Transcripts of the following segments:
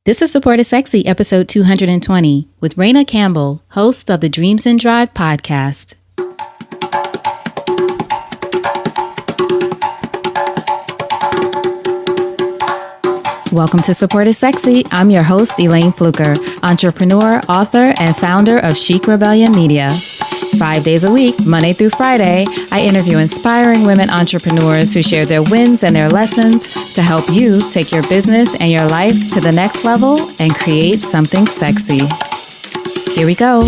This is Support is Sexy, episode 220, with Rana Campbell, host of the Dreams and Drive podcast. Welcome to Support is Sexy. I'm your host, Elaine Fluker, entrepreneur, author, and founder of Chic Rebellion Media. 5 days a week, Monday through Friday, I interview inspiring women entrepreneurs who share their wins and their lessons to help you take your business and your life to the next level and create something sexy. Here we go.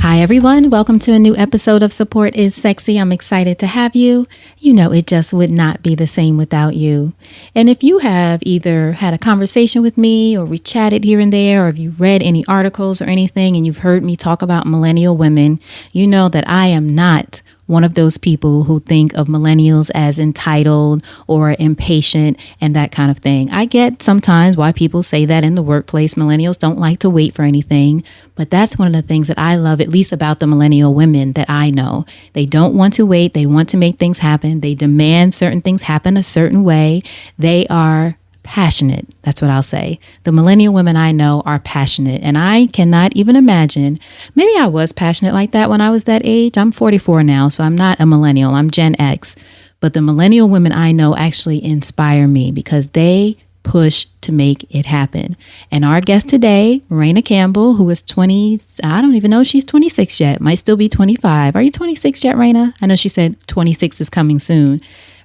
Hi, everyone. Welcome to a new episode of Support is Sexy. I'm excited to have you. You know, it just would not be the same without you. And if you have either had a conversation with me or we chatted here and there, or if you read any articles or anything and you've heard me talk about millennial women, you know that I am not one of those people who think of millennials as entitled or impatient and that kind of thing. I get sometimes why people say that in the workplace. Millennials don't like to wait for anything, but that's one of the things that I love, at least about the millennial women that I know. They don't want to wait. They want to make things happen. They demand certain things happen a certain way. They are passionate. That's what I'll say. The millennial women I know are passionate, and I cannot even imagine. Maybe I was passionate like that when I was that age. I'm 44 now, so I'm not a millennial. I'm Gen X. But the millennial women I know actually inspire me because they push to make it happen. And our guest today, Rana Campbell, who is 20, I don't even know if she's 26 yet, might still be 25. Are you 26 yet, Rana? I know she said 26 is coming soon.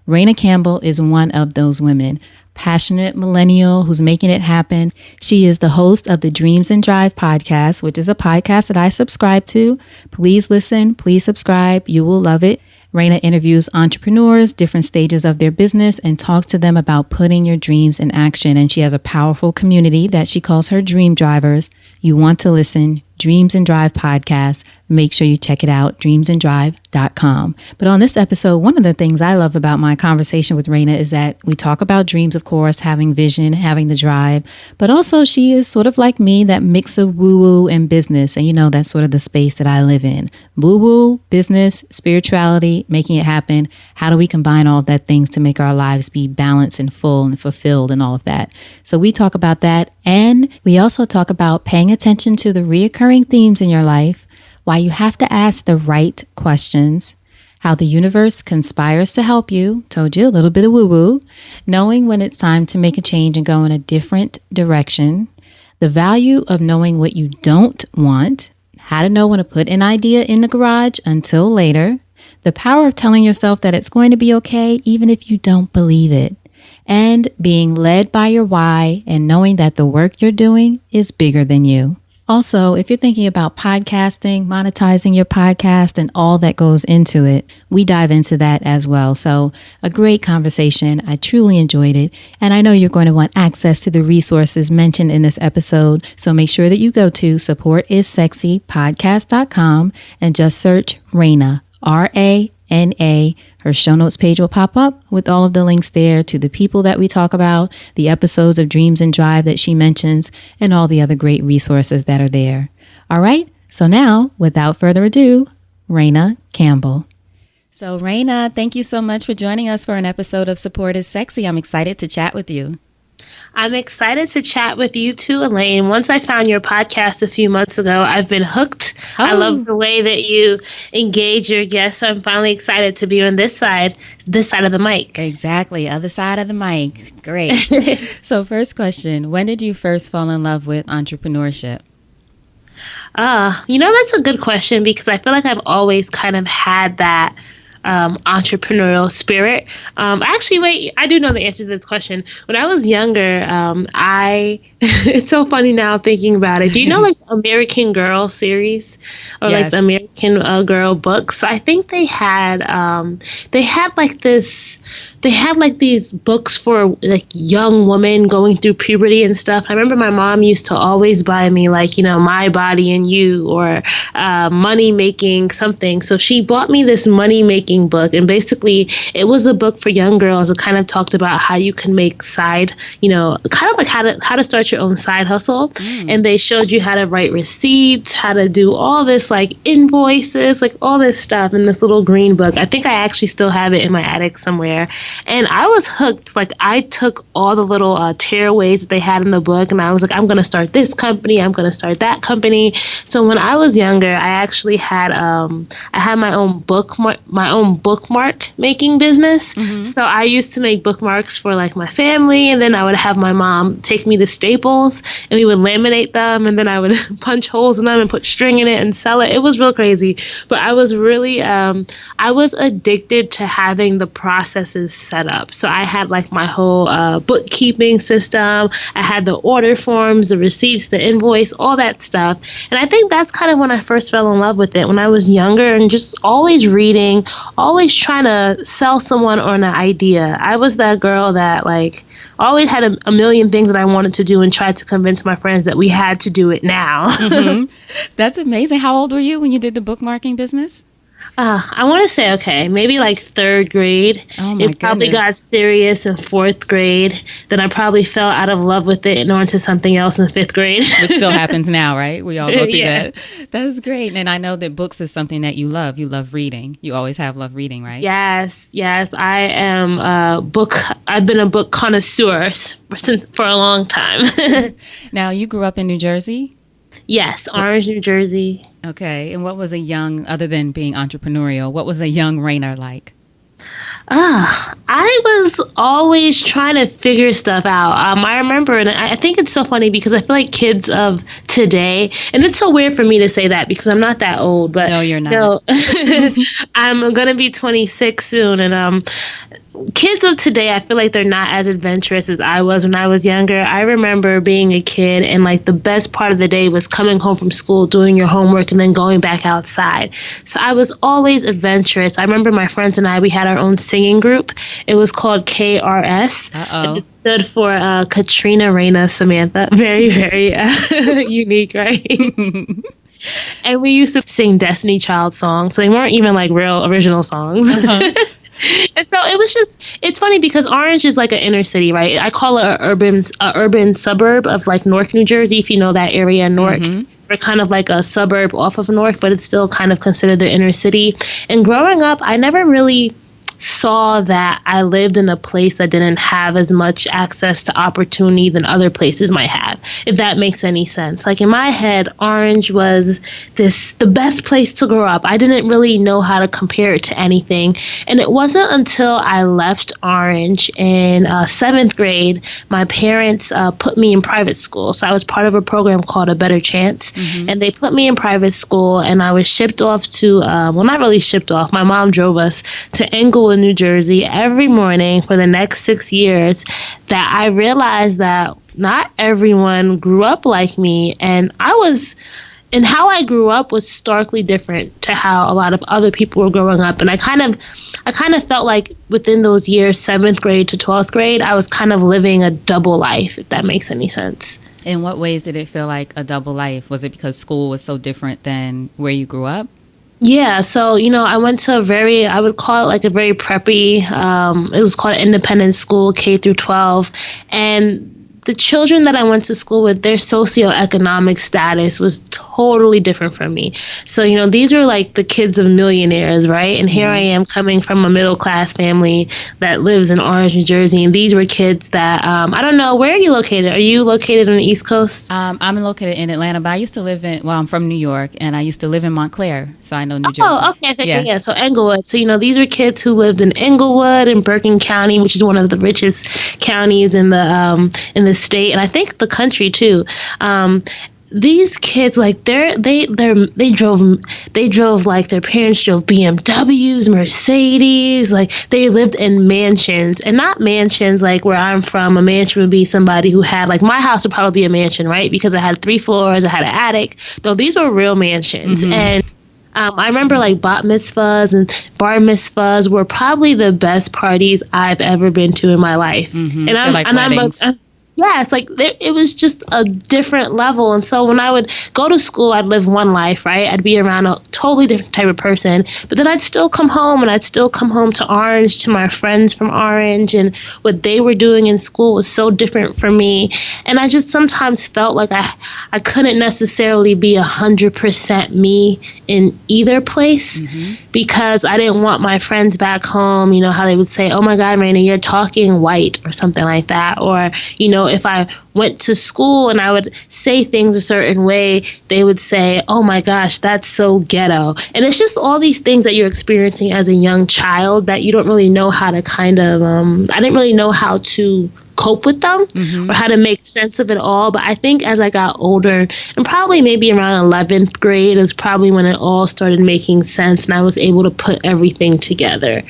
Rana Campbell is one of those women. Passionate millennial who's making it happen. She is the host of the Dreams and Drive podcast, which is a podcast that I subscribe to. Please listen, please subscribe. You will love it. Rana interviews entrepreneurs, different stages of their business, and talks to them about putting your dreams in action. And she has a powerful community that she calls her Dream Drivers. You want to listen, Dreams and Drive podcast. Make sure you check it out, dreamsanddrive.com. But on this episode, one of the things I love about my conversation with Rana is that we talk about dreams, of course, having vision, having the drive, but also she is sort of like me, that mix of woo-woo and business. And you know, that's sort of the space that I live in. Woo-woo, business, spirituality, making it happen. How do we combine all of that things to make our lives be balanced and full and fulfilled and all of that? So we talk about that. And we also talk about paying attention to the reoccurring themes in your life, why you have to ask the right questions, how the universe conspires to help you, told you a little bit of woo-woo, knowing when it's time to make a change and go in a different direction, the value of knowing what you don't want, how to know when to put an idea in the garage until later, the power of telling yourself that it's going to be okay even if you don't believe it, and being led by your why and knowing that the work you're doing is bigger than you. Also, if you're thinking about podcasting, monetizing your podcast and all that goes into it, we dive into that as well. So a great conversation. I truly enjoyed it. And I know you're going to want access to the resources mentioned in this episode. So make sure that you go to supportissexypodcast.com and just search Rana, Rana. Her show notes page will pop up with all of the links there to the people that we talk about, the episodes of Dreams and Drive that she mentions, and all the other great resources that are there. All right. So now, without further ado, Rana Campbell. So Rana, thank you so much for joining us for an episode of Support is Sexy. I'm excited to chat with you. I'm excited to chat with you too, Elaine. Once I found your podcast a few months ago, I've been hooked. Oh. I love the way that you engage your guests. So I'm finally excited to be on this side of the mic. Exactly. Other side of the mic. Great. So first question, when did you first fall in love with entrepreneurship? That's a good question because I feel like I've always kind of had that entrepreneurial spirit. Actually, wait, I do know the answer to this question. When I was younger, it's so funny now thinking about it. Do you know like American Girl series or Yes. like the American Girl books? So I think they had like this they had like these books for like young women going through puberty and stuff. I remember my mom used to always buy me like, My Body and You or Money Making something. So she bought me this money making book, and basically it was a book for young girls. It kind of talked about how you can make kind of like how to start your own side hustle. And they showed you how to write receipts, how to do all this like invoices, like all this stuff in this little green book. I think I actually still have it in my attic somewhere. And I was hooked. Like I took all the little tearaways that they had in the book, and I was like, I'm going to start this company. I'm going to start that company. So when I was younger, I actually had my own bookmark making business. So I used to make bookmarks for like my family, and then I would have my mom take me to Staples, and we would laminate them, and then I would punch holes in them and put string in it and sell it. It was real crazy, but I was really I was addicted to having the processes set up. So I had like my whole bookkeeping system. I had the order forms, the receipts, the invoice, all that stuff. And I think that's kind of when I first fell in love with it, when I was younger, and just always reading, always trying to sell someone on an idea. I was that girl that like always had a million things that I wanted to do and tried to convince my friends that we had to do it now. That's amazing. How old were you when you did the bookmarking business? I want to say, maybe like third grade. Oh my It probably goodness. got serious in fourth grade. Then I probably fell out of love with it and on to something else in fifth grade. Which still happens now, right? We all go through Yeah. that. That's great. And I know that books is something that you love. You love reading. You always have loved reading, right? Yes. I am I've been a book connoisseur for a long time. Now, you grew up in New Jersey? Yes, Orange, New Jersey. Okay. And what was other than being entrepreneurial, what was a young Raina like? I was always trying to figure stuff out. I remember, and I think it's so funny because I feel like kids of today, and it's so weird for me to say that because I'm not that old, but No, you're not. I'm going to be 26 soon, and kids of today, I feel like they're not as adventurous as I was when I was younger. I remember being a kid, and like the best part of the day was coming home from school, doing your homework, and then going back outside. So I was always adventurous. I remember my friends and we had our own singing group. It was called KRS. And it stood for Katrina, Raina, Samantha. Very, very unique, right? And we used to sing Destiny Child songs. So they weren't even like real original songs. And so it's funny because Orange is like an inner city, right? I call it an urban suburb of like Newark, New Jersey, if you know that area, Newark. We're kind of like a suburb off of Newark, but it's still kind of considered the inner city. And growing up, I never really saw that I lived in a place that didn't have as much access to opportunity than other places might have, if that makes any sense. Like in my head, Orange was the best place to grow up. I didn't really know how to compare it to anything. And it wasn't until I left Orange in seventh grade, my parents put me in private school. So I was part of a program called A Better Chance. And they put me in private school, and I was shipped off to, not really shipped off. My mom drove us to Englewood, New Jersey every morning for the next 6 years, that I realized that not everyone grew up like me, and how I grew up was starkly different to how a lot of other people were growing up. And I kind of felt like within those years, 7th grade to 12th grade, I was kind of living a double life, if that makes any sense. In what ways did it feel like a double life? Was it because school was so different than where you grew up? Yeah, so, I went to I would call it like a very preppy, it was called an independent school, K through 12. And the children that I went to school with, their socioeconomic status was totally different from me. So, these are like the kids of millionaires, right? And here I am coming from a middle class family that lives in Orange, New Jersey. And these were kids that, I don't know, where are you located? Are you located on the East Coast? I'm located in Atlanta, but I used to live I'm from New York, and I used to live in Montclair. So I know New Jersey. Oh, okay. Yeah. So Englewood. So, these were kids who lived in Englewood and Bergen County, which is one of the richest counties in the state, and I think the country too. These kids, like they drove like their parents drove BMWs, Mercedes, like they lived in mansions, and not mansions like where I'm from. A mansion would be somebody who had, like, my house would probably be a mansion, right? Because I had 3 floors, I had an attic. Though these were real mansions. And I remember like bat mitzvahs and bar mitzvahs were probably the best parties I've ever been to in my life. Mm-hmm. And They're like weddings. yeah, it's like it was just a different level. And so when I would go to school, I'd live one life, right? I'd be around a totally different type of person. But then I'd still come home, and I'd still come home to Orange, to my friends from Orange. And what they were doing in school was so different for me. And I just sometimes felt like I couldn't necessarily be 100% me in either place, because I didn't want my friends back home, you know, how they would say, oh my God, Raina, you're talking white, or something like that. Or, you know, if I went to school and I would say things a certain way, they would say, oh my gosh, that's so ghetto. And it's just all these things that you're experiencing as a young child that you don't really know how to kind of, I didn't really know how to cope with them or how to make sense of it all. But I think as I got older, and probably maybe around 11th grade is probably when it all started making sense and I was able to put everything together.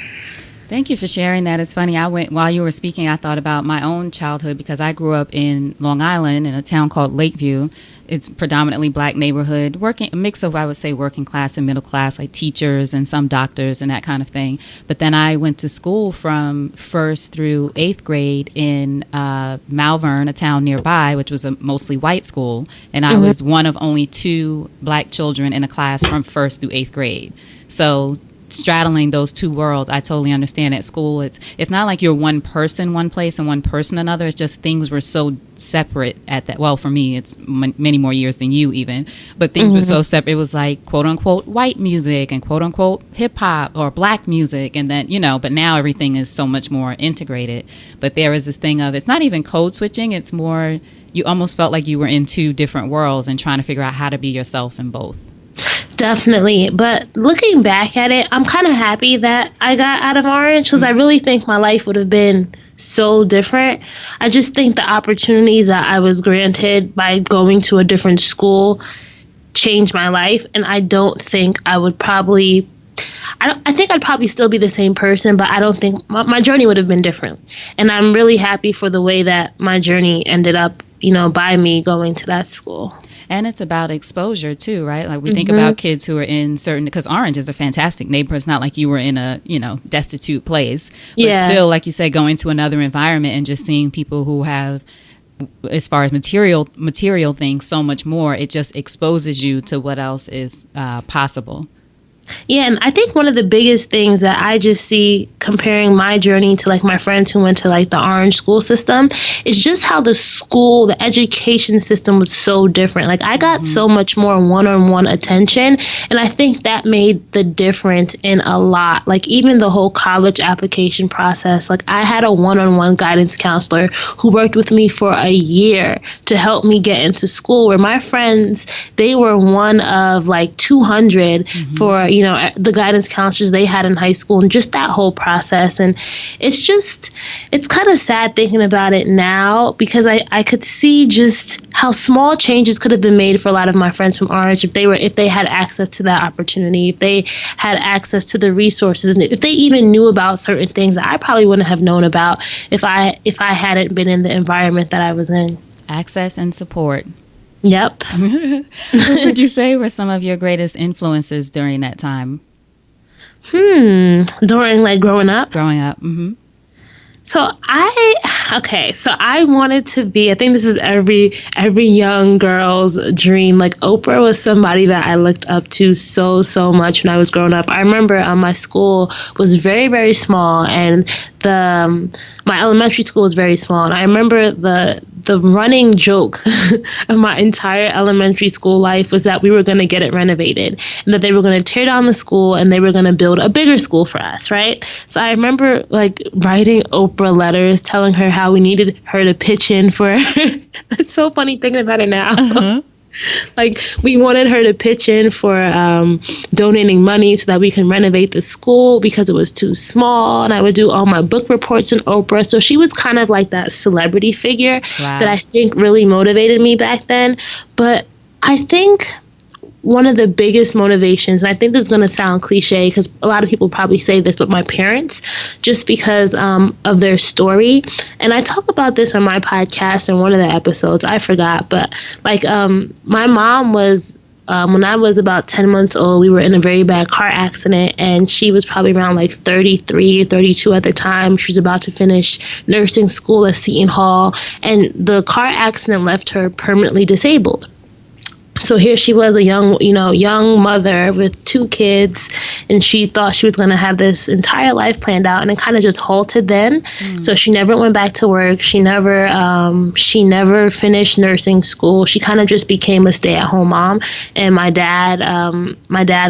Thank you for sharing that. It's funny. While you were speaking, I thought about my own childhood, because I grew up in Long Island in a town called Lakeview. It's predominantly black neighborhood, a mix of, I would say, working class and middle class, like teachers and some doctors and that kind of thing. But then I went to school from 1st through 8th grade in Malvern, a town nearby, which was a mostly white school. And I was one of only 2 black children in a class from 1st through 8th grade. So straddling those two worlds, I totally understand. At school, it's not like you're one person one place and one person another. It's just things were so separate at that. Well, for me, it's many more years than you even, but things were so separate. It was like quote unquote white music and quote unquote hip hop or black music, and then, you know, but now everything is so much more integrated. But there is this thing of, it's not even code switching. It's more, you almost felt like you were in 2 different worlds and trying to figure out how to be yourself in both. Definitely. But looking back at it, I'm kind of happy that I got out of Orange, because I really think my life would have been so different. I just think the opportunities that I was granted by going to a different school changed my life. And I don't think I would probably, I think I'd probably still be the same person, but I don't think my journey would have been different. And I'm really happy for the way that my journey ended up, you know, by me going to that school. And it's about exposure too, right? Like we think about kids who are in certain, because Orange is a fantastic neighborhood. It's not like you were in a, you know, destitute place. But still, like you said, going to another environment and just seeing people who have, as far as material things, so much more, it just exposes you to what else is possible. Yeah, and I think one of the biggest things that I just see comparing my journey to like my friends who went to like the Orange school system is just how the education system was so different. Like I got so much more one-on-one attention, and I think that made the difference in a lot. Like even the whole college application process, like I had a one-on-one guidance counselor who worked with me for a year to help me get into school, where my friends, they were one of like 200 for, you know, the guidance counselors they had in high school, and just that whole process. And it's kind of sad thinking about it now, because I could see just how small changes could have been made for a lot of my friends from Orange if they had access to that opportunity, if they had access to the resources, and if they even knew about certain things that I probably wouldn't have known about if I hadn't been in the environment that I was in. Access and support. Yep. What would you say were some of your greatest influences during that time? During like growing up? Growing up. So I wanted to be, I think this is every young girl's dream. Like Oprah was somebody that I looked up to so much when I was growing up. I remember my school was very, very small, and my elementary school was very small. And I remember the running joke of my entire elementary school life was that we were going to get it renovated, and that they were going to tear down the school and they were going to build a bigger school for us, right? So I remember like writing Oprah letters telling her how we needed her to pitch in for it's so funny thinking about it now. Like we wanted her to pitch in for donating money so that we can renovate the school because it was too small. And I would do all my book reports in Oprah. So she was kind of like that celebrity figure that I think really motivated me back then. But I think one of the biggest motivations, and I think this is going to sound cliche because a lot of people probably say this, but my parents, just because of their story. And I talk about this on my podcast in one of the episodes. I forgot, but like my mom was when I was about 10 months old, we were in a very bad car accident, and she was probably around like 33, 32 at the time. She was about to finish nursing school at Seton Hall, and the car accident left her permanently disabled. So here she was, a young mother with 2 kids, and she thought she was going to have this entire life planned out, and it kind of just halted then. So she never went back to work. She never finished nursing school. She kind of just became a stay-at-home mom. And my dad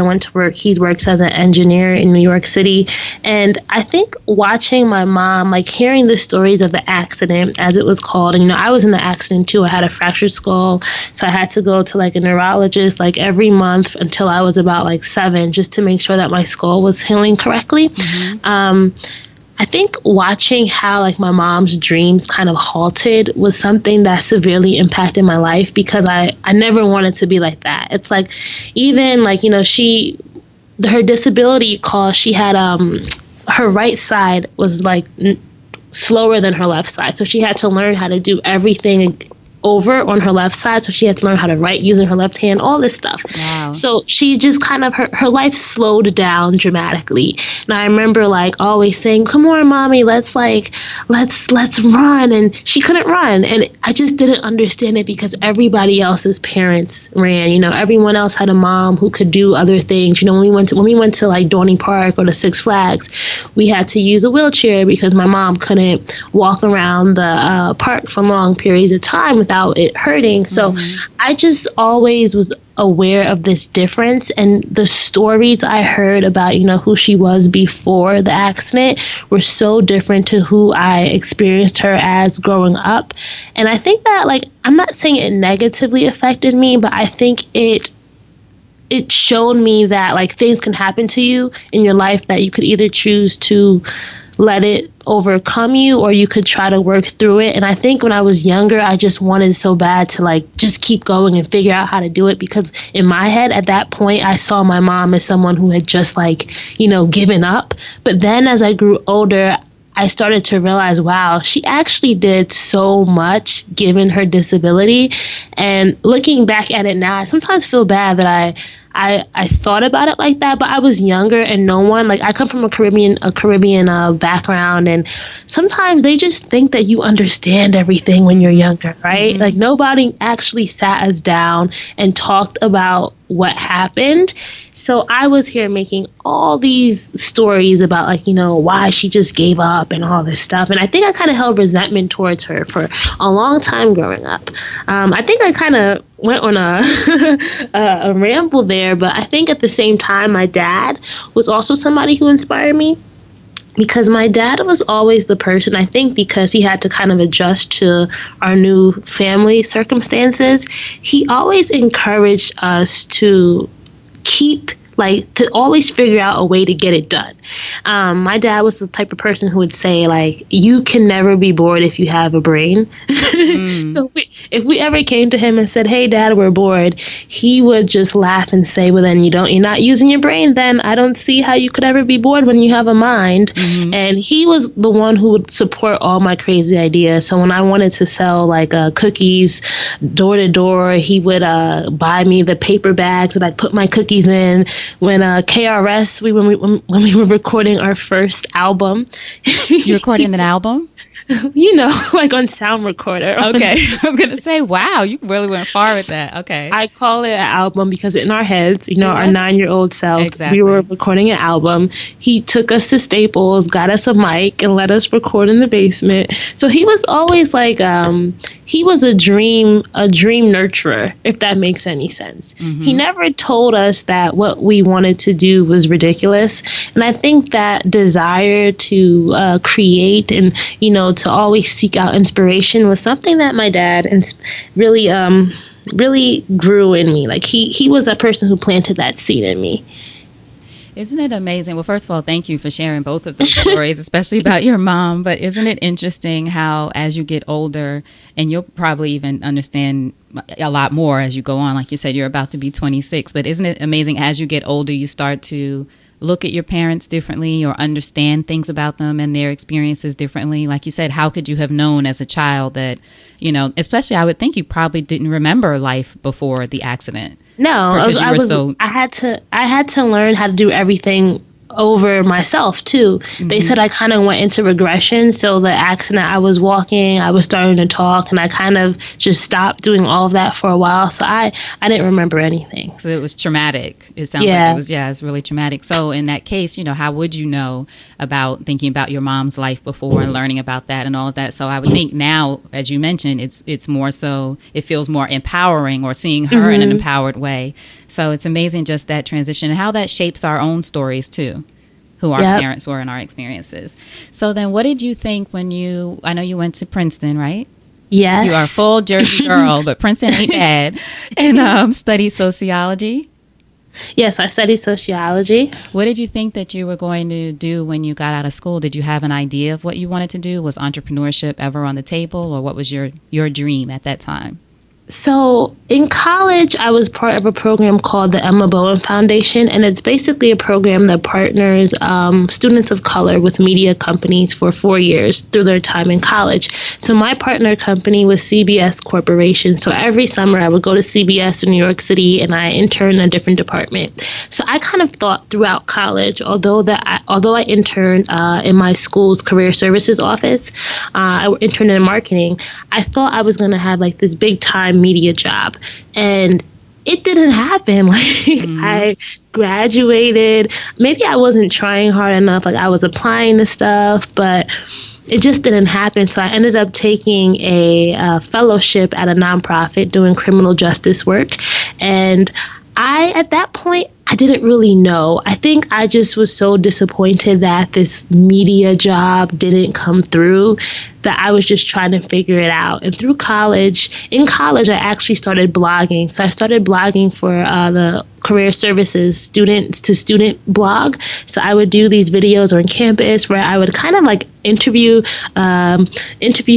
went to work. He works as an engineer in New York City. And I think watching my mom, like hearing the stories of the accident, as it was called, and I was in the accident too. I had a fractured skull, so I had to go to like a neurologist like every month until I was about like 7, just to make sure that my skull was healing correctly. I think watching how like my mom's dreams kind of halted was something that severely impacted my life, because I never wanted to be like that. It's like, even like, her disability caused, she had her right side was like slower than her left side, so she had to learn how to do everything over on her left side. So she had to learn how to write using her left hand, all this stuff. Wow. So she just kind of, her life slowed down dramatically. And I remember like always saying, come on, mommy, let's run. And she couldn't run. And I just didn't understand it, because everybody else's parents ran, everyone else had a mom who could do other things. When we went to like Dorney Park or the Six Flags, we had to use a wheelchair because my mom couldn't walk around the park for long periods of time without it hurting. So I just always was aware of this difference, and the stories I heard about, who she was before the accident were so different to who I experienced her as growing up. And I think that, like, I'm not saying it negatively affected me, but I think it showed me that like things can happen to you in your life that you could either choose to let it overcome you, or you could try to work through it. And I think when I was younger, I just wanted so bad to like just keep going and figure out how to do it, because in my head at that point, I saw my mom as someone who had just like, given up. But then as I grew older, I started to realize, wow, she actually did so much given her disability. And looking back at it now, I sometimes feel bad that I thought about it like that, but I was younger, and no one, like, I come from a Caribbean background, and sometimes they just think that you understand everything when you're younger, right? Like, nobody actually sat us down and talked about what happened. So I was here making all these stories about, like, why she just gave up and all this stuff. And I think I kind of held resentment towards her for a long time growing up. I think I kind of went on a ramble there, but I think at the same time, my dad was also somebody who inspired me. Because my dad was always the person, I think because he had to kind of adjust to our new family circumstances, he always encouraged us to to always figure out a way to get it done. My dad was the type of person who would say, like, you can never be bored if you have a brain. So if we ever came to him and said, hey, Dad, we're bored, he would just laugh and say, well, then you're not using your brain. Then I don't see how you could ever be bored when you have a mind. And he was the one who would support all my crazy ideas. So when I wanted to sell like cookies door to door, he would buy me the paper bags that I'd put my cookies in. When KRS, when we were recording our first album. You recording an album? Like on sound recorder. Okay. I was going to say, wow, you really went far with that. Okay. I call it an album because in our heads, our 9-year-old selves, exactly. We were recording an album. He took us to Staples, got us a mic, and let us record in the basement. So he was always like, he was a dream nurturer, if that makes any sense. He never told us that what we wanted to do was ridiculous. And I think that desire to create and, to always seek out inspiration was something that my dad really grew in me. Like he was a person who planted that seed in me. Isn't it amazing? Well, first of all, thank you for sharing both of those stories, especially about your mom. But isn't it interesting how as you get older, and you'll probably even understand a lot more as you go on, like you said, you're about to be 26, but isn't it amazing as you get older, you start to look at your parents differently or understand things about them and their experiences differently? Like you said, how could you have known as a child that, especially I would think you probably didn't remember life before the accident. No, I had to learn how to do everything over myself too. They said I kind of went into regression. So the accident, I was walking, I was starting to talk, and I kind of just stopped doing all of that for a while. So I didn't remember anything. So it was traumatic. It sounds like it was, it's really traumatic. So in that case, how would you know about thinking about your mom's life before and learning about that and all of that? So I would think now, as you mentioned, it's more so, it feels more empowering, or seeing her in an empowered way. So it's amazing just that transition and how that shapes our own stories too, who our parents were and our experiences. So then what did you think when I know you went to Princeton, right? Yes. You are a full Jersey girl, but Princeton ain't bad. And studied sociology. Yes, I studied sociology. What did you think that you were going to do when you got out of school? Did you have an idea of what you wanted to do? Was entrepreneurship ever on the table, or what was your dream at that time? So in college, I was part of a program called the Emma Bowen Foundation, and it's basically a program that partners students of color with media companies for 4 years through their time in college. So my partner company was CBS Corporation. So every summer I would go to CBS in New York City, and I interned in a different department. So I kind of thought throughout college, although I interned in my school's career services office, I interned in marketing, I thought I was going to have like this big time media job, and it didn't happen. I graduated, maybe I wasn't trying hard enough, like I was applying to stuff, but it just didn't happen. So I ended up taking a fellowship at a nonprofit doing criminal justice work, and at that point, I didn't really know. I think I just was so disappointed that this media job didn't come through that I was just trying to figure it out. And in college, I actually started blogging. So I started blogging for the career services student-to-student blog. So I would do these videos on campus where I would kind of like interview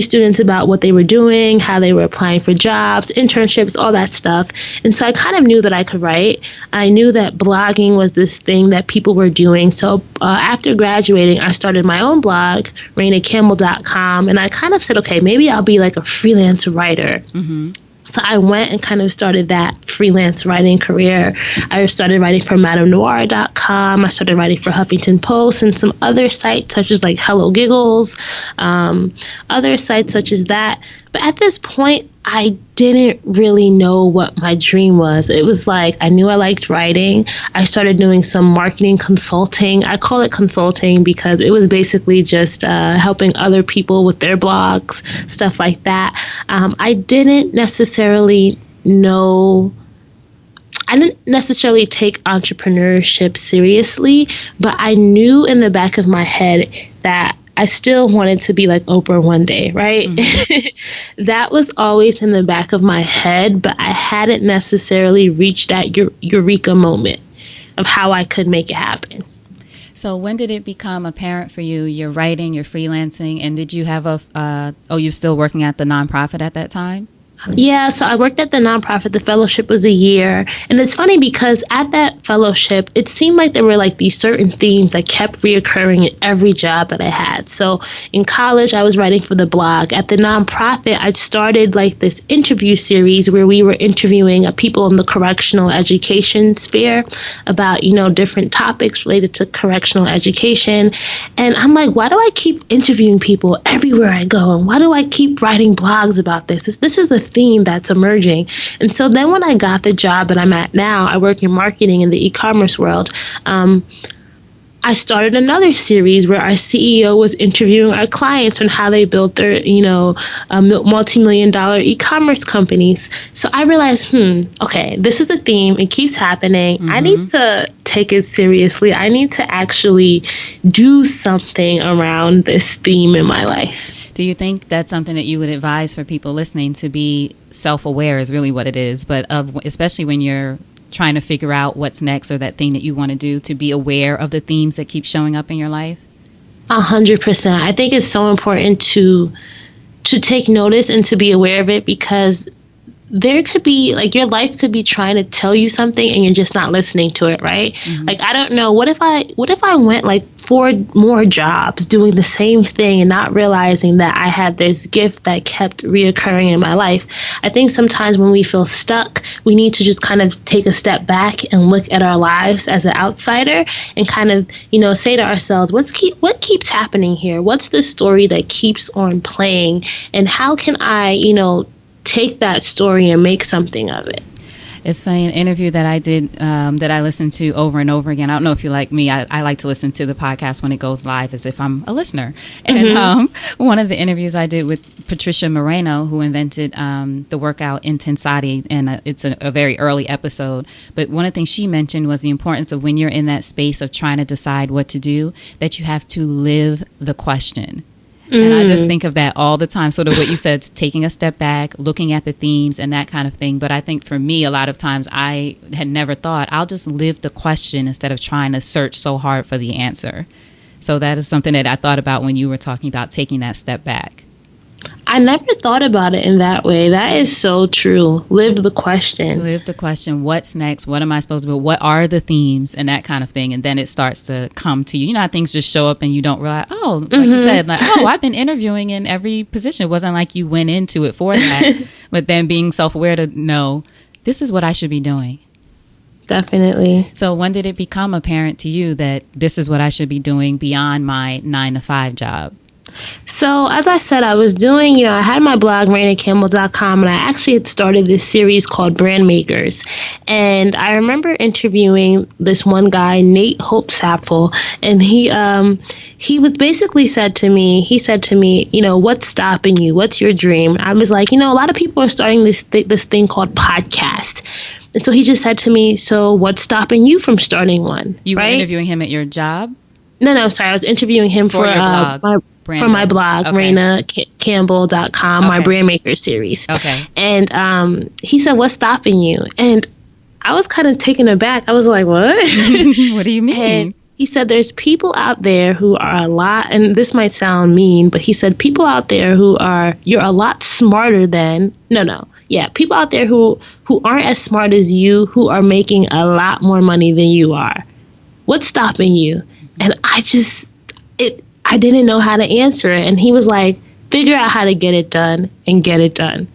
students about what they were doing, how they were applying for jobs, internships, all that stuff. And so I kind of knew that I could write. I knew that blogging was this thing that people were doing. So after graduating, I started my own blog, RanaCampbell.com, and I kind of said, okay, maybe I'll be like a freelance writer. Mm-hmm. So I went and kind of started that freelance writing career. I started writing for MadameNoir.com. I started writing for Huffington Post and some other sites such as like Hello Giggles, other sites such as that. But at this point, I didn't really know what my dream was. It was like I knew I liked writing. I started doing some marketing consulting. I call it consulting because it was basically just helping other people with their blogs, stuff like that. I didn't necessarily take entrepreneurship seriously, but I knew in the back of my head that I still wanted to be like Oprah one day, right? Mm-hmm. That was always in the back of my head, but I hadn't necessarily reached that eureka moment of how I could make it happen. So when did it become apparent for you, you're writing, you're freelancing, and did you have you're still working at the nonprofit at that time? Yeah, so I worked at the nonprofit. The fellowship was a year. And it's funny because at that fellowship, it seemed like there were like these certain themes that kept reoccurring in every job that I had. So in college, I was writing for the blog. At the nonprofit, I started like this interview series where we were interviewing people in the correctional education sphere about, different topics related to correctional education. And I'm like, why do I keep interviewing people everywhere I go? And why do I keep writing blogs about this? This is a theme that's emerging. And so then when I got the job that I'm at now, I work in marketing in the e-commerce world. I started another series where our CEO was interviewing our clients on how they built their, multi-million-dollar e-commerce companies. So I realized, okay, this is a theme. It keeps happening. Mm-hmm. I need to take it seriously. I need to actually do something around this theme in my life. Do you think that's something that you would advise for people listening, to be self-aware is really what it is, but especially when you're trying to figure out what's next or that thing that you want to do, to be aware of the themes that keep showing up in your life? 100%. I think it's so important to take notice and to be aware of it, because there could be like your life could be trying to tell you something and you're just not listening to it, right? Like, I don't know, what if I went like 4 more jobs doing the same thing and not realizing that I had this gift that kept reoccurring in my life? I think sometimes when we feel stuck, we need to just kind of take a step back and look at our lives as an outsider and kind of, say to ourselves, what keeps happening here? What's the story that keeps on playing? And how can I, take that story and make something of it? It's funny, an interview that I did that I listened to over and over again. I don't know if you like me. I like to listen to the podcast when it goes live as if I'm a listener. And one of the interviews I did with Patricia Moreno, who invented the workout Intensati, and it's a very early episode. But one of the things she mentioned was the importance of when you're in that space of trying to decide what to do, that you have to live the question. And I just think of that all the time, sort of what you said, taking a step back, looking at the themes and that kind of thing. But I think for me, a lot of times I had never thought, I'll just live the question instead of trying to search so hard for the answer. So that is something that I thought about when you were talking about taking that step back. I never thought about it in that way. That is so true. Live the question. Live the question. What's next? What am I supposed to do? What are the themes and that kind of thing? And then it starts to come to you. You know how things just show up and you don't realize, like you said, I've been interviewing in every position. It wasn't like you went into it for that. But then being self-aware to know, this is what I should be doing. Definitely. So when did it become apparent to you that this is what I should be doing beyond my 9-to-5 job? So as I said, I was doing, I had my blog, ranacampbell.com, and I actually had started this series called Brand Makers. And I remember interviewing this one guy, Nate Hopesapfel, and he was basically said to me, what's stopping you? What's your dream? I was like, a lot of people are starting this thing called podcast. And so he just said to me, so what's stopping you from starting one? You were interviewing him at your job? No, sorry. I was interviewing him for your blog. My blog, okay. RanaCampbell.com, okay. my Brand Maker series. Okay. And he said, what's stopping you? And I was kind of taken aback. I was like, what? What do you mean? And he said, there's people out there who are a lot, and this might sound mean, but he said, people out there you're a lot smarter than, people out there who aren't as smart as you, who are making a lot more money than you are. What's stopping you? And I didn't know how to answer it. And he was like, figure out how to get it done and get it done.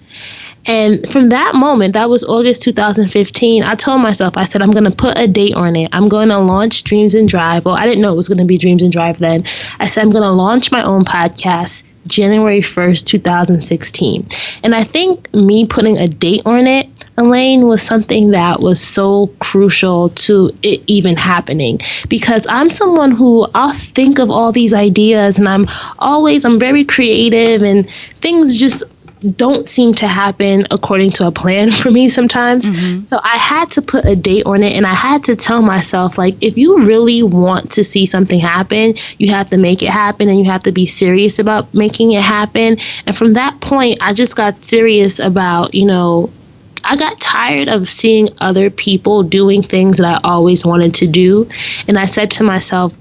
And from that moment, that was August 2015, I told myself, I said, I'm going to put a date on it. I'm going to launch Dreams and Drive. Well, I didn't know it was going to be Dreams and Drive then. I said, I'm going to launch my own podcast January 1st, 2016. And I think me putting a date on it, Elaine, was something that was so crucial to it even happening, because I'm someone who I'll think of all these ideas and I'm very creative and things just don't seem to happen according to a plan for me sometimes. So I had to put a date on it, and I had to tell myself, like, if you really want to see something happen, you have to make it happen, and you have to be serious about making it happen. And from that point, I just got serious about, I got tired of seeing other people doing things that I always wanted to do. And I said to myself,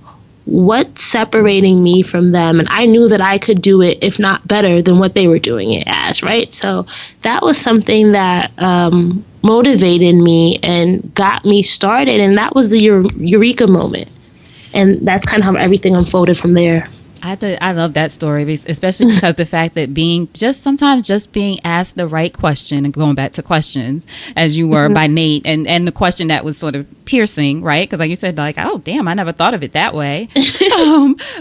what's separating me from them? And I knew that I could do it, if not better than what they were doing it as, right? So that was something that motivated me and got me started. And that was the eureka moment. And that's kind of how everything unfolded from there. I love that story, especially because the fact that sometimes just being asked the right question, and going back to questions as you were by Nate, and the question that was sort of piercing, right? Because like you said, like, oh, damn, I never thought of it that way,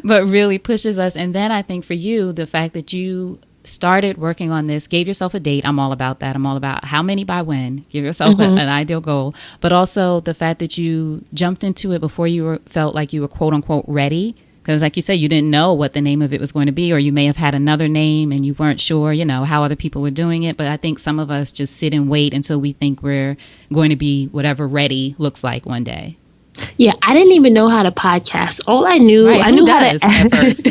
but really pushes us. And then I think for you, the fact that you started working on this, gave yourself a date. I'm all about that. I'm all about how many by when. Give yourself an ideal goal. But also the fact that you jumped into it before you felt like you were quote unquote ready. Because like you said, you didn't know what the name of it was going to be, or you may have had another name and you weren't sure, how other people were doing it. But I think some of us just sit and wait until we think we're going to be whatever ready looks like one day. Yeah, I didn't even know how to podcast. All I knew, Right. I Who knew how to does at first?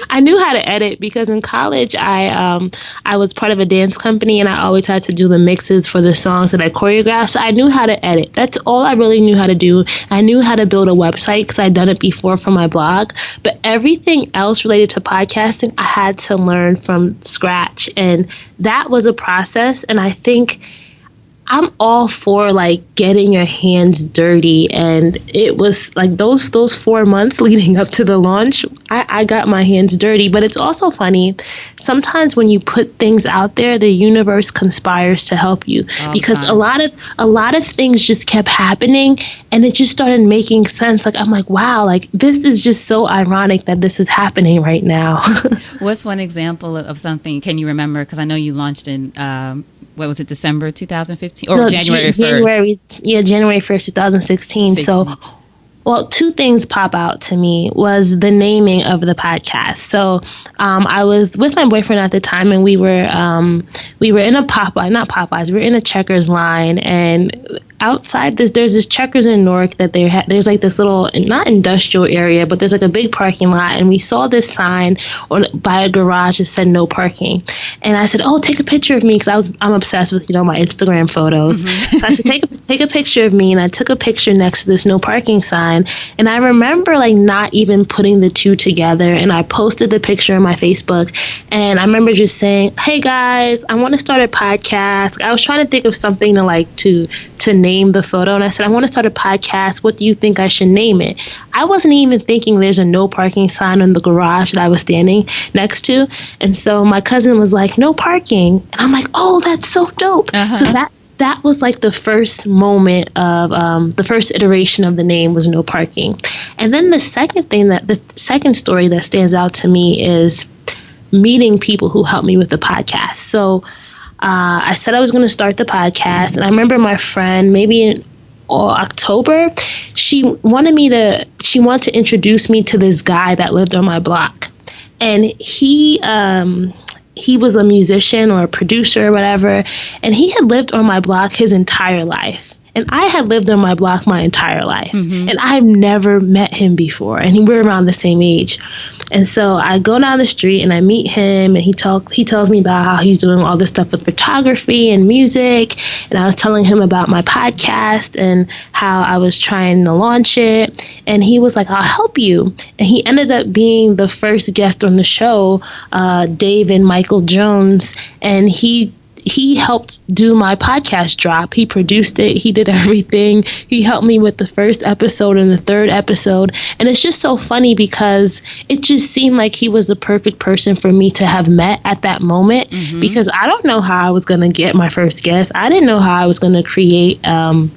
I knew how to edit because in college I was part of a dance company and I always had to do the mixes for the songs that I choreographed. So I knew how to edit. That's all I really knew how to do. I knew how to build a website because I'd done it before for my blog. But everything else related to podcasting, I had to learn from scratch, and that was a process. And I think I'm all for like getting your hands dirty, and it was like those 4 months leading up to the launch, I got my hands dirty. But it's also funny, sometimes when you put things out there, the universe conspires to help you, because a lot of things just kept happening, and it just started making sense. Like I'm like, wow, like this is just so ironic that this is happening right now. What's one example of something? Can you remember? Because I know you launched in what was it, December 2015 or No, January 1st? January 1st, 2016. So, 16. well, two things pop out to me was the naming of the podcast. So, I was with my boyfriend at the time, and we were in a not Popeyes, we were in a Checkers line, and outside there's this Checkers in Newark that there's like this little, not industrial area, but there's like a big parking lot, and we saw this sign by a garage that said no parking, and I said, oh, take a picture of me, because I'm obsessed with my Instagram photos. Mm-hmm. So I said, take a picture of me, and I took a picture next to this no parking sign, and I remember like not even putting the two together, and I posted the picture on my Facebook, and I remember just saying, hey guys, I want to start a podcast. I was trying to think of something to name the photo, and I said, I want to start a podcast. What do you think I should name it? I wasn't even thinking there's a no parking sign in the garage that I was standing next to, and so my cousin was like, no parking, and I'm like, oh, that's so dope. Uh-huh. So that was like the first moment of the first iteration of the name was no parking. And then the second story that stands out to me is meeting people who helped me with the podcast. So I said I was going to start the podcast, and I remember my friend, maybe in October, she wanted to introduce me to this guy that lived on my block, and he was a musician or a producer or whatever, and he had lived on my block his entire life. And I had lived on my block my entire life. Mm-hmm. And I've never met him before. And we're around the same age. And so I go down the street and I meet him, and he tells me about how he's doing all this stuff with photography and music. And I was telling him about my podcast and how I was trying to launch it. And he was like, I'll help you. And he ended up being the first guest on the show, Dave and Michael Jones. And he helped do my podcast drop. He produced it. He did everything. He helped me with the first episode and the third episode. And it's just so funny because it just seemed like he was the perfect person for me to have met at that moment, mm-hmm. because I don't know how I was going to get my first guest. I didn't know how I was going to create a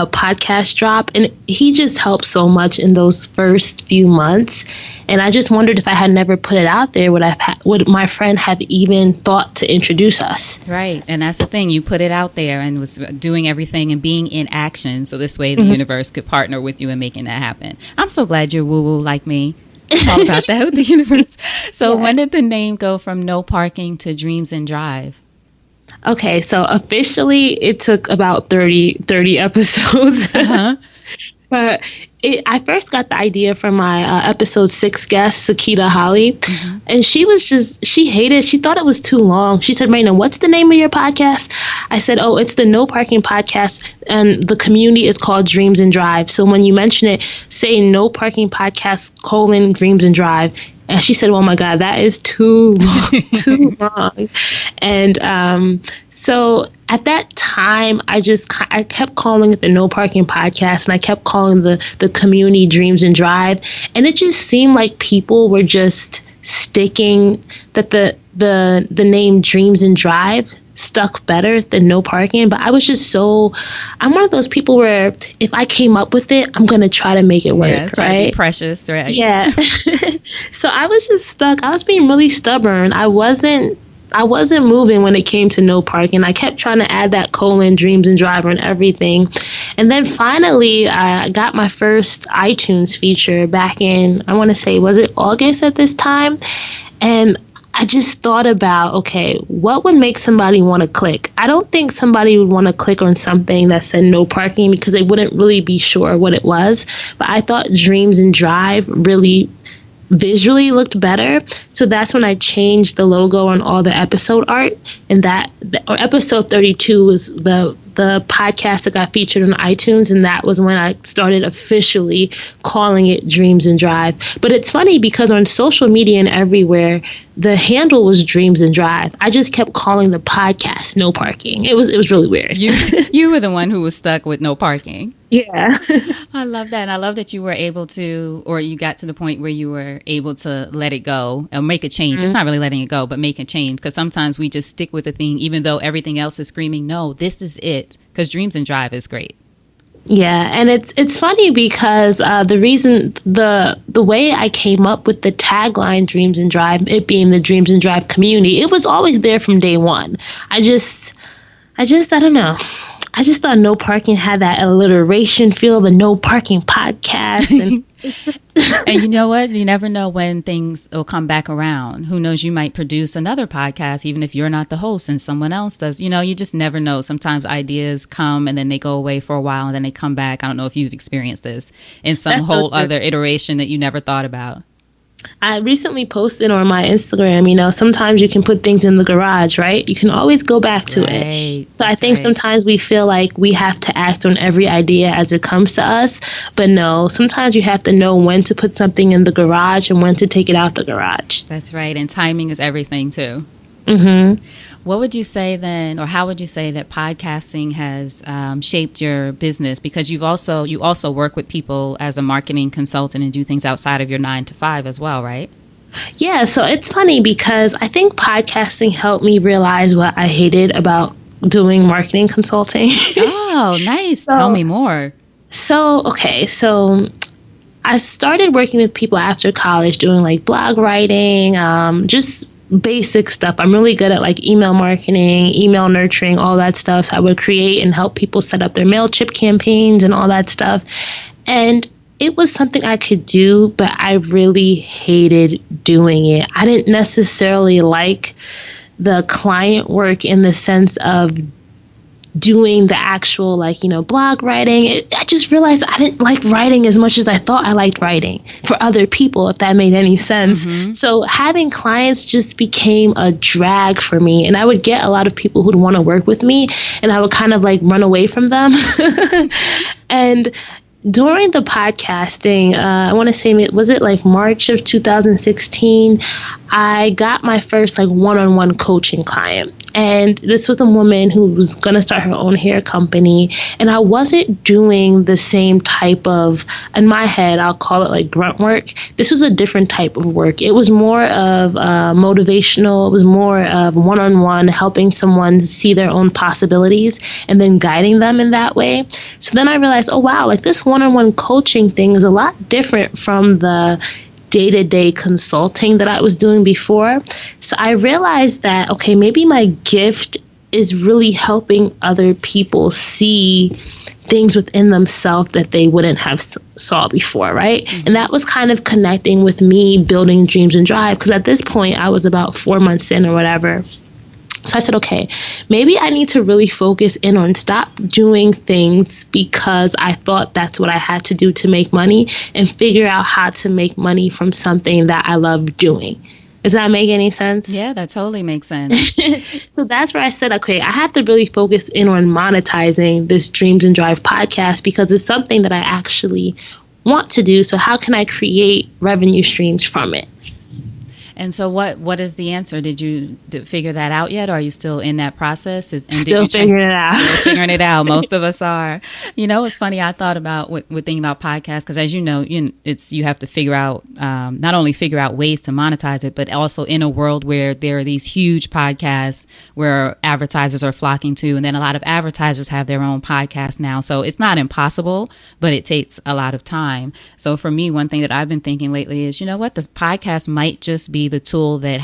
podcast drop, and he just helped so much in those first few months. And I just wondered, if I had never put it out there, would my friend have even thought to introduce us? Right. And that's the thing, you put it out there and was doing everything and being in action, so this way the mm-hmm. universe could partner with you in making that happen. I'm so glad you're woo-woo like me. All about that with the universe. So yeah. When did the name go from no parking to Dreams and Drive? Okay, so officially it took about 30 episodes. Uh-huh. But I first got the idea from my episode 6 guest, Sakita Holly. Mm-hmm. And she thought it was too long. She said, Raina, what's the name of your podcast? I said, oh, it's the No Parking Podcast, and the community is called Dreams and Drive. So when you mention it, say No Parking Podcast, Dreams and Drive. And she said, oh my God, that is too long, too long. And so at that time, I kept calling it the No Parking Podcast, and I kept calling the community Dreams and Drive. And it just seemed like people were just sticking that the name Dreams and Drive stuck better than No Parking. But I was just I'm one of those people where if I came up with it, I'm going to try to make it work. Yeah, try to be precious, right? Yeah. So I was just stuck. I was being really stubborn. I wasn't moving when it came to No Parking. I kept trying to add that Dreams and Drive and everything. And then finally, I got my first iTunes feature back in, I want to say, was it August at this time? And I just thought about, okay, what would make somebody want to click? I don't think somebody would want to click on something that said no parking because they wouldn't really be sure what it was. But I thought Dreams and Drive really visually looked better. So that's when I changed the logo on all the episode art. And episode 32 was the podcast that got featured on iTunes. And that was when I started officially calling it Dreams and Drive. But it's funny because on social media and everywhere, the handle was Dreams and Drive. I just kept calling the podcast No Parking. It was really weird. You were the one who was stuck with no parking. Yeah. I love that. And I love that you were able to, or you got to the point where you were able to let it go and make a change. Mm-hmm. It's not really letting it go, but make a change. Because sometimes we just stick with the thing, even though everything else is screaming, no, this is it. Because Dreams and Drive is great. Yeah, and it's funny because the way I came up with the tagline Dreams and Drive, it being the Dreams and Drive community, it was always there from day one. I don't know. I just thought No Parking had that alliteration feel, the No Parking podcast. And, and you know what? You never know when things will come back around. Who knows? You might produce another podcast, even if you're not the host and someone else does. You just never know. Sometimes ideas come and then they go away for a while and then they come back. I don't know if you've experienced this in some whole other iteration that you never thought about. I recently posted on my Instagram, sometimes you can put things in the garage, right? You can always go back to it. So I think sometimes we feel like we have to act on every idea as it comes to us. But no, sometimes you have to know when to put something in the garage and when to take it out the garage. That's right. And timing is everything, too. Mm-hmm. What would you say then, or how would you say that podcasting has shaped your business? Because you also work with people as a marketing consultant and do things outside of your 9 to 5 as well, right? Yeah, so it's funny because I think podcasting helped me realize what I hated about doing marketing consulting. Oh, nice. Tell me more. So I started working with people after college doing like blog writing, just basic stuff. I'm really good at like email marketing, email nurturing, all that stuff. So I would create and help people set up their MailChimp campaigns and all that stuff. And it was something I could do, but I really hated doing it. I didn't necessarily like the client work in the sense of doing the actual blog writing. I just realized I didn't like writing as much as I thought I liked writing for other people, if that made any sense. Mm-hmm. So having clients just became a drag for me, and I would get a lot of people who'd want to work with me, and I would kind of like run away from them. And during the podcasting, I want to say, was it like March of 2016, I got my first like one-on-one coaching client. And this was a woman who was going to start her own hair company. And I wasn't doing the same type of, in my head, I'll call it like grunt work. This was a different type of work. It was more of motivational. It was more of one-on-one, helping someone see their own possibilities and then guiding them in that way. So then I realized, oh, wow, like this one-on-one coaching thing is a lot different from the day-to-day consulting that I was doing before. So I realized that, okay, maybe my gift is really helping other people see things within themselves that they wouldn't have saw before, right? Mm-hmm. And that was kind of connecting with me building Dreams and Drive, because at this point I was about 4 months in or whatever. So I said, okay, maybe I need to really focus in on stop doing things because I thought that's what I had to do to make money, and figure out how to make money from something that I love doing. Does that make any sense? Yeah, that totally makes sense. So that's where I said, okay, I have to really focus in on monetizing this Dreams and Drive podcast because it's something that I actually want to do. So how can I create revenue streams from it? And so what is the answer? Did you figure that out yet? Or are you still in that process? And still figuring it out. Still figuring it out. Most of us are. It's funny. I thought about with thinking about podcasts, because as you know, you have to figure out, not only figure out ways to monetize it, but also in a world where there are these huge podcasts where advertisers are flocking to. And then a lot of advertisers have their own podcasts now. So it's not impossible, but it takes a lot of time. So for me, one thing that I've been thinking lately is, this podcast might just be the tool that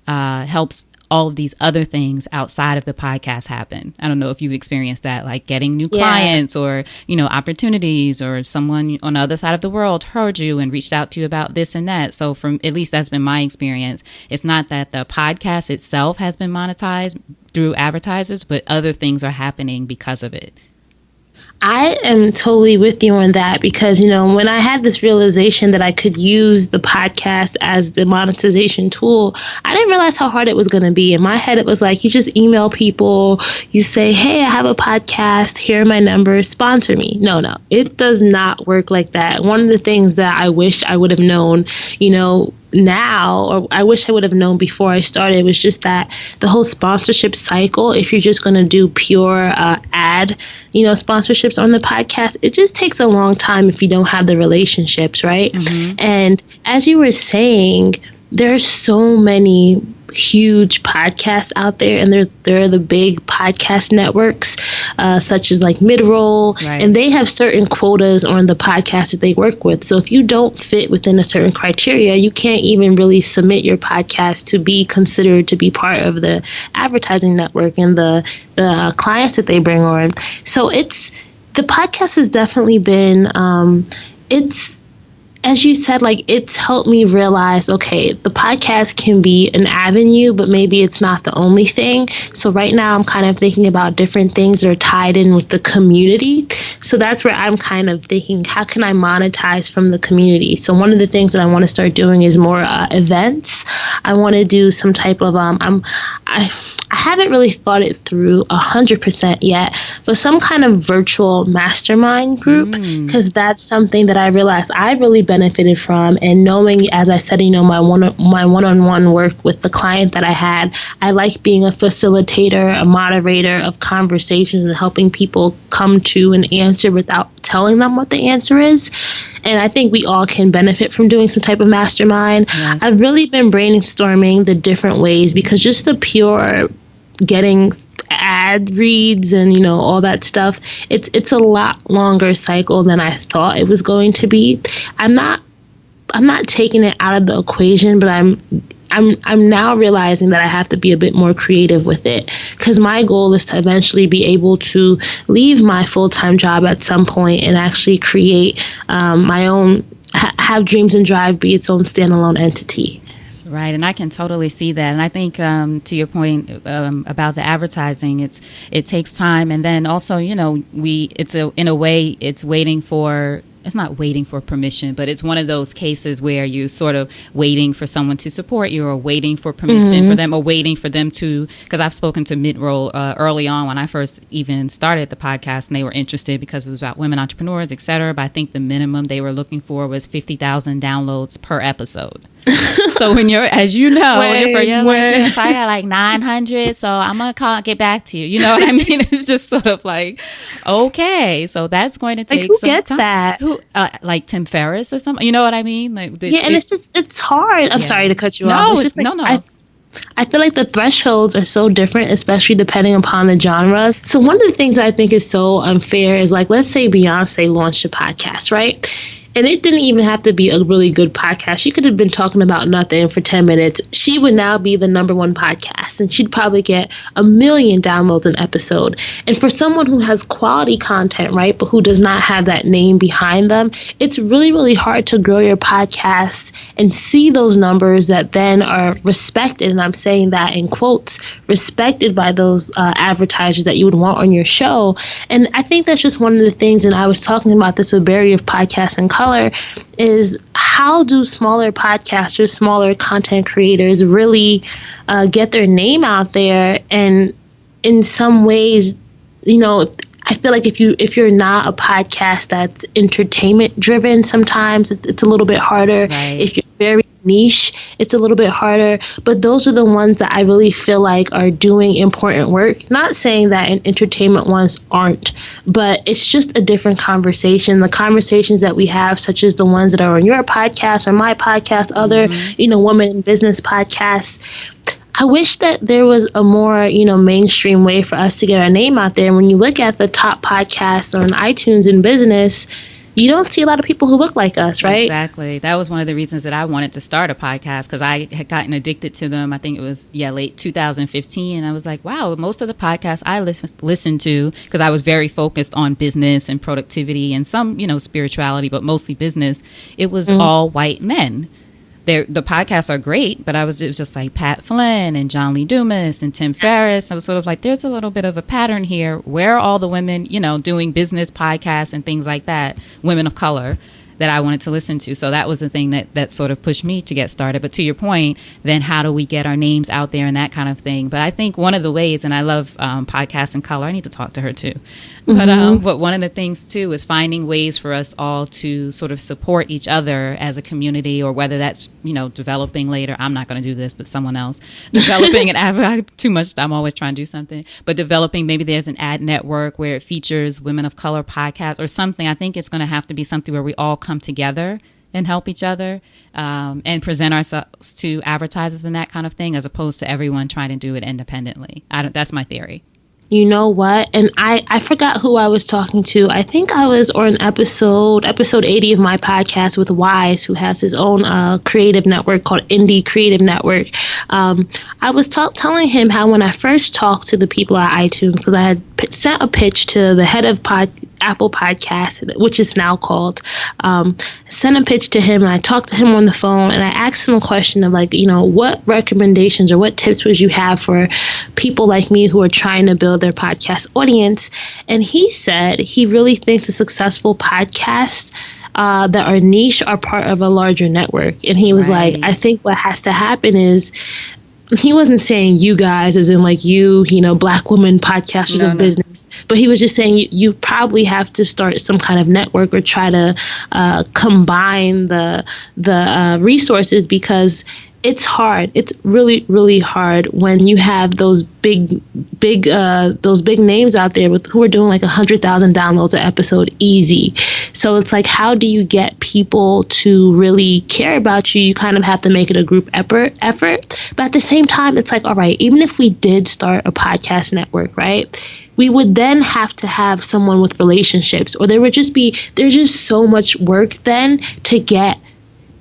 helps all of these other things outside of the podcast happen. I don't know if you've experienced that, like getting new clients or, opportunities, or someone on the other side of the world heard you and reached out to you about this and that. So from, at least that's been my experience. It's not that the podcast itself has been monetized through advertisers, but other things are happening because of it. I am totally with you on that because, when I had this realization that I could use the podcast as the monetization tool, I didn't realize how hard it was going to be. In my head, it was like, you just email people, you say, hey, I have a podcast, here are my numbers, sponsor me. No, it does not work like that. One of the things that I wish I would have known, now, or I wish I would have known before I started, was just that the whole sponsorship cycle, if you're just going to do pure ad, sponsorships on the podcast, it just takes a long time if you don't have the relationships, right? Mm-hmm. And as you were saying, there are so many huge podcasts out there, and there are the big podcast networks, such as like Midroll, right. And they have certain quotas on the podcast that they work with. So if you don't fit within a certain criteria, you can't even really submit your podcast to be considered to be part of the advertising network and the clients that they bring on. So the podcast has definitely been, as you said, like, it's helped me realize, okay, the podcast can be an avenue, but maybe it's not the only thing. So right now I'm kind of thinking about different things that are tied in with the community. So that's where I'm kind of thinking, how can I monetize from the community? So one of the things that I want to start doing is more events. I want to do some type of, I haven't really thought it through 100% yet, but some kind of virtual mastermind group, because that's something that I realized I really benefited from. And knowing, as I said, my one-on-one work with the client that I had, I like being a facilitator, a moderator of conversations and helping people come to an answer without telling them what the answer is. And I think we all can benefit from doing some type of mastermind. Yes. I've really been brainstorming the different ways, because just the pure getting ad reads and, all that stuff, it's a lot longer cycle than I thought it was going to be. I'm not taking it out of the equation, but I'm now realizing that I have to be a bit more creative with it, because my goal is to eventually be able to leave my full-time job at some point and actually create my own, have Dreams and Drive be its own standalone entity. Right. And I can totally see that. And I think to your point about the advertising, it takes time. And then also, in a way, it's not waiting for permission, but it's one of those cases where you sort of waiting for someone to support you, or waiting for permission for them, or waiting for them to, because I've spoken to Midroll early on when I first even started the podcast, and they were interested because it was about women entrepreneurs, et cetera. But I think the minimum they were looking for was 50,000 downloads per episode. So when you're, as you know, yes, I got like 900, so I'm going to get back to you. You know what I mean? It's just sort of like, okay, so that's going to take like, who some gets time. That? Who, like Tim Ferriss or something? You know what I mean? Like, and it's hard. I'm sorry to cut you off. It's just like, no. I feel like the thresholds are so different, especially depending upon the genre. So one of the things I think is so unfair is, like, let's say Beyonce launched a podcast, right? And it didn't even have to be a really good podcast. She could have been talking about nothing for 10 minutes. She would now be the number one podcast, and she'd probably get 1 million downloads an episode. And for someone who has quality content, right, but who does not have that name behind them, it's really, really hard to grow your podcast and see those numbers that then are respected. And I'm saying that in quotes, respected by those advertisers that you would want on your show. And I think that's just one of the things, and I was talking about this with Barry of Podcasts and Color, is how do smaller podcasters, smaller content creators really get their name out there? And in some ways, I feel like if you're not a podcast that's entertainment driven, sometimes it's a little bit harder. Right. If you're very niche, it's a little bit harder. But those are the ones that I really feel like are doing important work. Not saying that entertainment ones aren't, but it's just a different conversation. The conversations that we have, such as the ones that are on your podcast or my podcast, other, women in business podcasts, I wish that there was a more, mainstream way for us to get our name out there. And when you look at the top podcasts on iTunes in business, you don't see a lot of people who look like us, right? Exactly. That was one of the reasons that I wanted to start a podcast, because I had gotten addicted to them. I think it was, late 2015. And I was like, wow, most of the podcasts I listened to, because I was very focused on business and productivity and some, spirituality, but mostly business, it was all white men. The podcasts are great, but it was just like Pat Flynn and John Lee Dumas and Tim Ferriss. I was sort of like, there's a little bit of a pattern here. Where are all the women, doing business podcasts and things like that, women of color, that I wanted to listen to? So that was the thing that sort of pushed me to get started. But to your point, then how do we get our names out there and that kind of thing? But I think one of the ways, and I love podcasts in color. I need to talk to her too. But one of the things too is finding ways for us all to sort of support each other as a community, or whether that's, developing later. I'm not going to do this, but someone else developing an ad. Too much. I'm always trying to do something, but developing, maybe there's an ad network where it features women of color podcasts or something. I think it's going to have to be something where we all come together and help each other, and present ourselves to advertisers and that kind of thing, as opposed to everyone trying to do it independently. That's my theory. You know what? And I forgot who I was talking to. I think I was on episode 80 of my podcast with Wise, who has his own creative network called Indie Creative Network. I was telling him how when I first talked to the people at iTunes, because I had sent a pitch to the head of Apple Podcast, which is now called, sent a pitch to him, and I talked to him on the phone, and I asked him a question of like, what recommendations or what tips would you have for people like me who are trying to build their podcast audience? And he said he really thinks a successful podcast that are niche are part of a larger network. And he was like, I think what has to happen is, he wasn't saying you guys as in like Black women podcasters of business, but he was just saying you probably have to start some kind of network or try to combine the resources, because it's hard. It's really, really hard when you have those big names out there who are doing like 100,000 downloads an episode easy. So it's like, how do you get people to really care about you? You kind of have to make it a group effort. But at the same time, it's like, all right, even if we did start a podcast network, right, we would then have to have someone with relationships, or there's just so much work then to get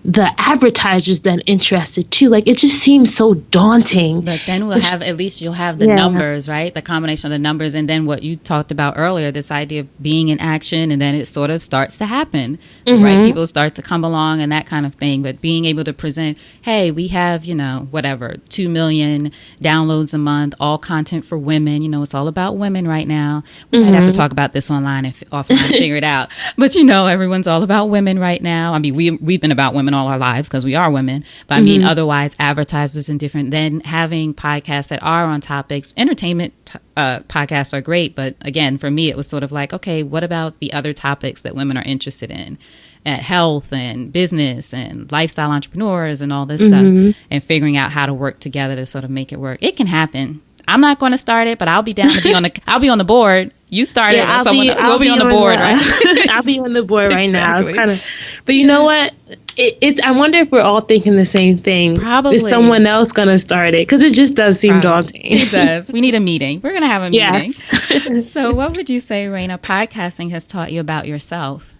the advertisers then interested too. Like, it just seems so daunting. But then you'll have the numbers, right? The combination of the numbers, and then what you talked about earlier, this idea of being in action, and then it sort of starts to happen, right? People start to come along and that kind of thing. But being able to present, hey, we have, 2 million downloads a month, all content for women. It's all about women right now. We might have to talk about this online if offline to figure it out. But everyone's all about women right now. I mean, we've been about women all our lives because we are women, but I mean, otherwise advertisers and different, then having podcasts that are on topics. Entertainment podcasts are great, but again, for me, it was sort of like, okay, what about the other topics that women are interested in, at health and business and lifestyle entrepreneurs and all this stuff, and figuring out how to work together to sort of make it work. It can happen. I'm not going to start it, but I'll be down to be I'll be on the board. You started it. We'll be on the board, right? I'll be on the board right now. It's kind of, but you know what? I wonder if we're all thinking the same thing. Probably. Is someone else going to start it? Because it just does seem daunting. It does. We need a meeting. We're going to have a meeting. So what would you say, Rana, podcasting has taught you about yourself?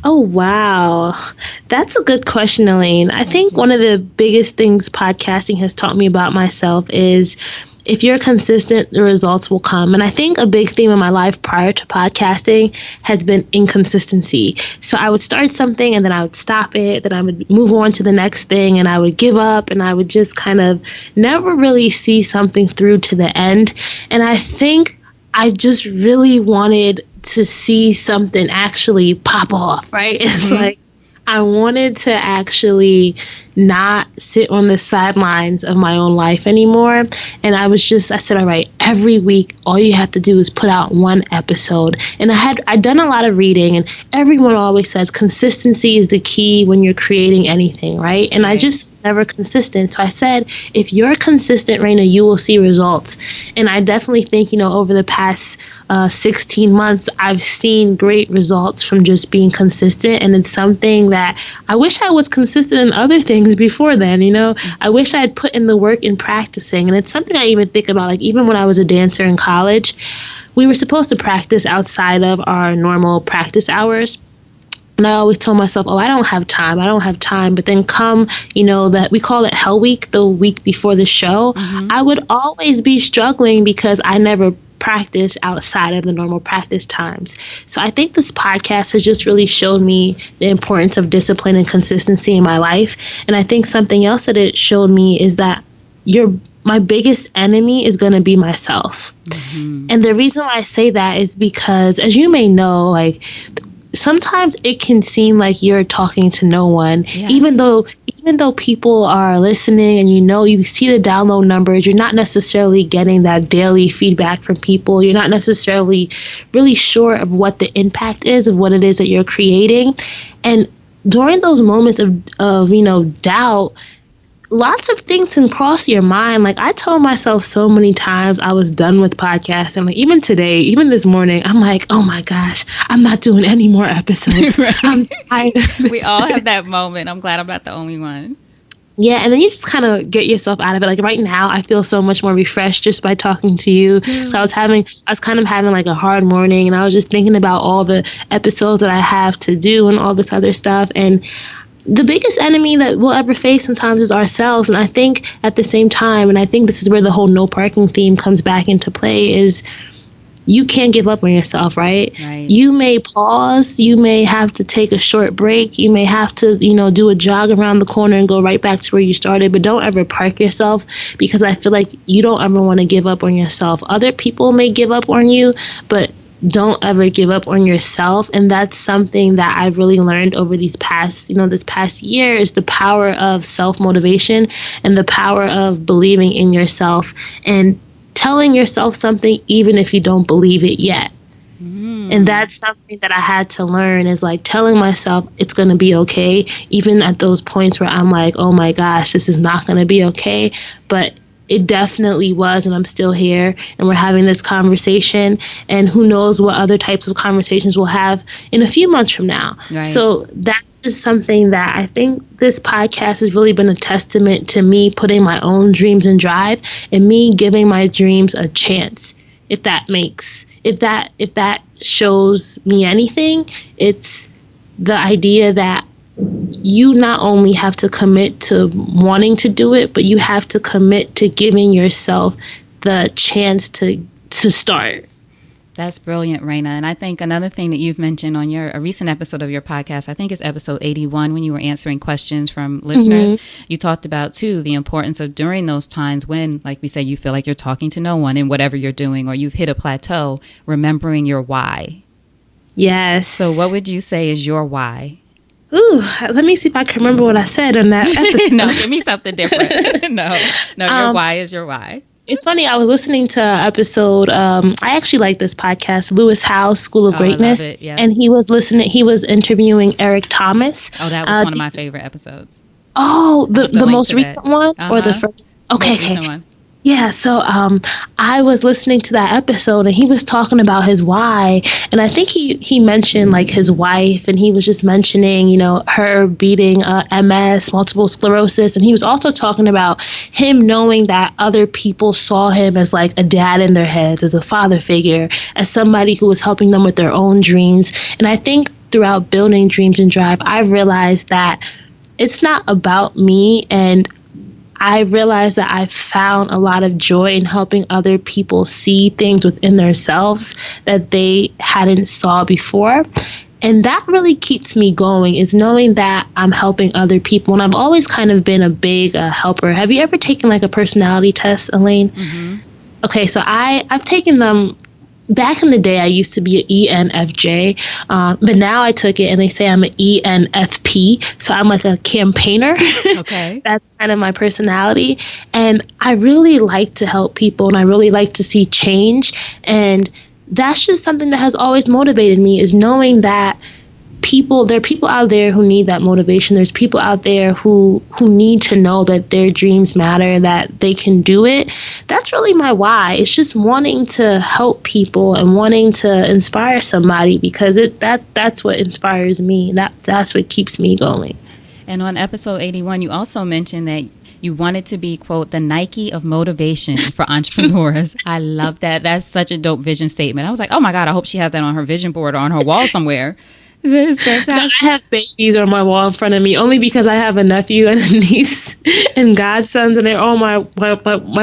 Oh, wow. That's a good question, Elaine. I think one of the biggest things podcasting has taught me about myself is, if you're consistent, the results will come. And I think a big theme in my life prior to podcasting has been inconsistency. So I would start something and then I would stop it. Then I would move on to the next thing and I would give up, and I would just kind of never really see something through to the end. And I think I just really wanted to see something actually pop off, right? It's like, I wanted to actually not sit on the sidelines of my own life anymore. And I said, all right, every week, all you have to do is put out one episode. And I'd done a lot of reading, and everyone always says consistency is the key when you're creating anything, right? And I just never consistent. So I said, if you're consistent, Rana, you will see results. And I definitely think, over the past 16 months, I've seen great results from just being consistent. And it's something that I wish I was consistent in other things before then. I wish I had put in the work in practicing. And it's something I even think about, like, even when I was a dancer in college, we were supposed to practice outside of our normal practice hours. And I always told myself, oh, I don't have time. I don't have time. But then come, that we call it Hell Week, the week before the show, I would always be struggling because I never practice outside of the normal practice times. So I think this podcast has just really showed me the importance of discipline and consistency in my life. And I think something else that it showed me is that my biggest enemy is going to be myself. And the reason why I say that is because, as you may know, like, sometimes it can seem like you're talking to no one, even though people are listening and you see the download numbers. You're not necessarily getting that daily feedback from people. You're not necessarily really sure of what the impact is of what it is that you're creating. And during those moments of doubt, lots of things can cross your mind. Like, I told myself so many times I was done with podcasting. Like, even today, even this morning, I'm like, oh my gosh, I'm not doing any more episodes. Right. We all have that moment. I'm glad I'm not the only one. Yeah, and then you just kind of get yourself out of it. Like, right now, I feel so much more refreshed just by talking to you. So I was kind of having like a hard morning, and I was just thinking about all the episodes that I have to do and all this other stuff. And the biggest enemy that we'll ever face sometimes is ourselves. And I think at the same time, and I think this is where the whole no parking theme comes back into play, is you can't give up on yourself, right? You may pause, you may have to take a short break, you may have to, do a jog around the corner and go right back to where you started, but don't ever park yourself, because I feel like you don't ever want to give up on yourself. Other people may give up on you, but don't ever give up on yourself. And that's something that I've really learned over this past year, is the power of self-motivation and the power of believing in yourself and telling yourself something even if you don't believe it yet. And that's something that I had to learn, is like telling myself it's going to be okay, even at those points where I'm like, oh my gosh, this is not going to be okay. But it definitely was, and I'm still here, and we're having this conversation, and who knows what other types of conversations we'll have in a few months from now. So that's just something that I think this podcast has really been a testament to me putting my own dreams in drive and me giving my dreams a chance. If that shows me anything, it's the idea that you not only have to commit to wanting to do it, but you have to commit to giving yourself the chance to start. That's brilliant, Rana. And I think another thing that you've mentioned on a recent episode of your podcast, I think it's episode 81, when you were answering questions from listeners, you talked about, too, the importance of during those times when, like we said, you feel like you're talking to no one in whatever you're doing, or you've hit a plateau, remembering your why. Yes. So what would you say is your why? Ooh, let me see if I can remember what I said on that episode. No, give me something different. No, your why is your why. It's funny, I was listening to an episode, I actually like this podcast, Lewis Howes, School of Greatness. I love it, yeah. And he was interviewing Eric Thomas. Oh, that was one of my favorite episodes. Oh, the most recent one or the first? Okay. Most recent one. Yeah, so I was listening to that episode, and he was talking about his why, and I think he mentioned like his wife, and he was just mentioning, her beating MS, multiple sclerosis, and he was also talking about him knowing that other people saw him as like a dad in their heads, as a father figure, as somebody who was helping them with their own dreams. And I think throughout building Dreams and Drive, I've realized that it's not about me, and I realized that I found a lot of joy in helping other people see things within themselves that they hadn't saw before. And that really keeps me going, is knowing that I'm helping other people. And I've always kind of been a big helper. Have you ever taken like a personality test, Elaine? Okay, so I've taken them. Back in the day, I used to be an ENFJ, but now I took it and they say I'm an ENFP. So I'm like a campaigner. Okay. That's kind of my personality. And I really like to help people, and I really like to see change. And that's just something that has always motivated me, is knowing that there are people out there who need that motivation. There's people out there who need to know that their dreams matter, that they can do it. That's really my why. It's just wanting to help people and wanting to inspire somebody, because that's what inspires me. That's what keeps me going. And on episode 81, you also mentioned that you wanted to be, quote, the Nike of motivation for entrepreneurs. I love that. That's such a dope vision statement. I was like, oh my God, I hope she has that on her vision board or on her wall somewhere. That is No, fantastic. I have babies on my wall in front of me only because I have a nephew and a niece and godsons, and they're all my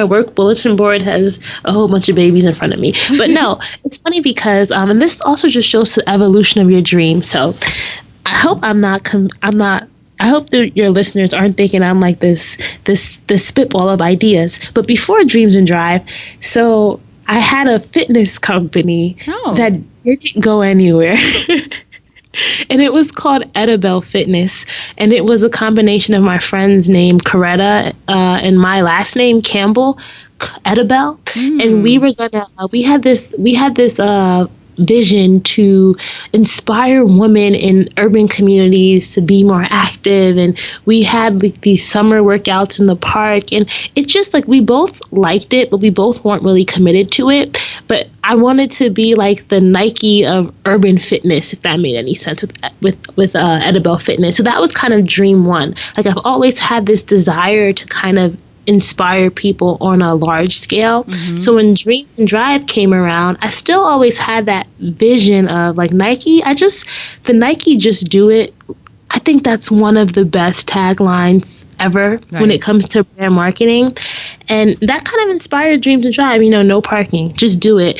work bulletin board has a whole bunch of babies in front of me. But no, it's funny because and this also just shows the evolution of your dream. So I hope I'm not. I hope that your listeners aren't thinking I'm like this spitball of ideas. But before Dreams and Drive, so I had a fitness company Oh. that didn't go anywhere. And it was called Edibel Fitness, and it was a combination of my friend's name Coretta and my last name Campbell, Edibel. And we had this vision to inspire women in urban communities to be more active, and we had like these summer workouts in the park, and it's just like we both liked it, but we both weren't really committed to it. But I wanted to be like the Nike of urban fitness, if that made any sense, with Edibel Fitness. So that was kind of dream one. Like I've always had this desire to kind of inspire people on a large scale. So when Dreams and Drive came around, I still always had that vision of like Nike. The Nike Just Do It. I think that's one of the best taglines ever when it comes to brand marketing. And that kind of inspired Dreams and Drive, no parking, just do it.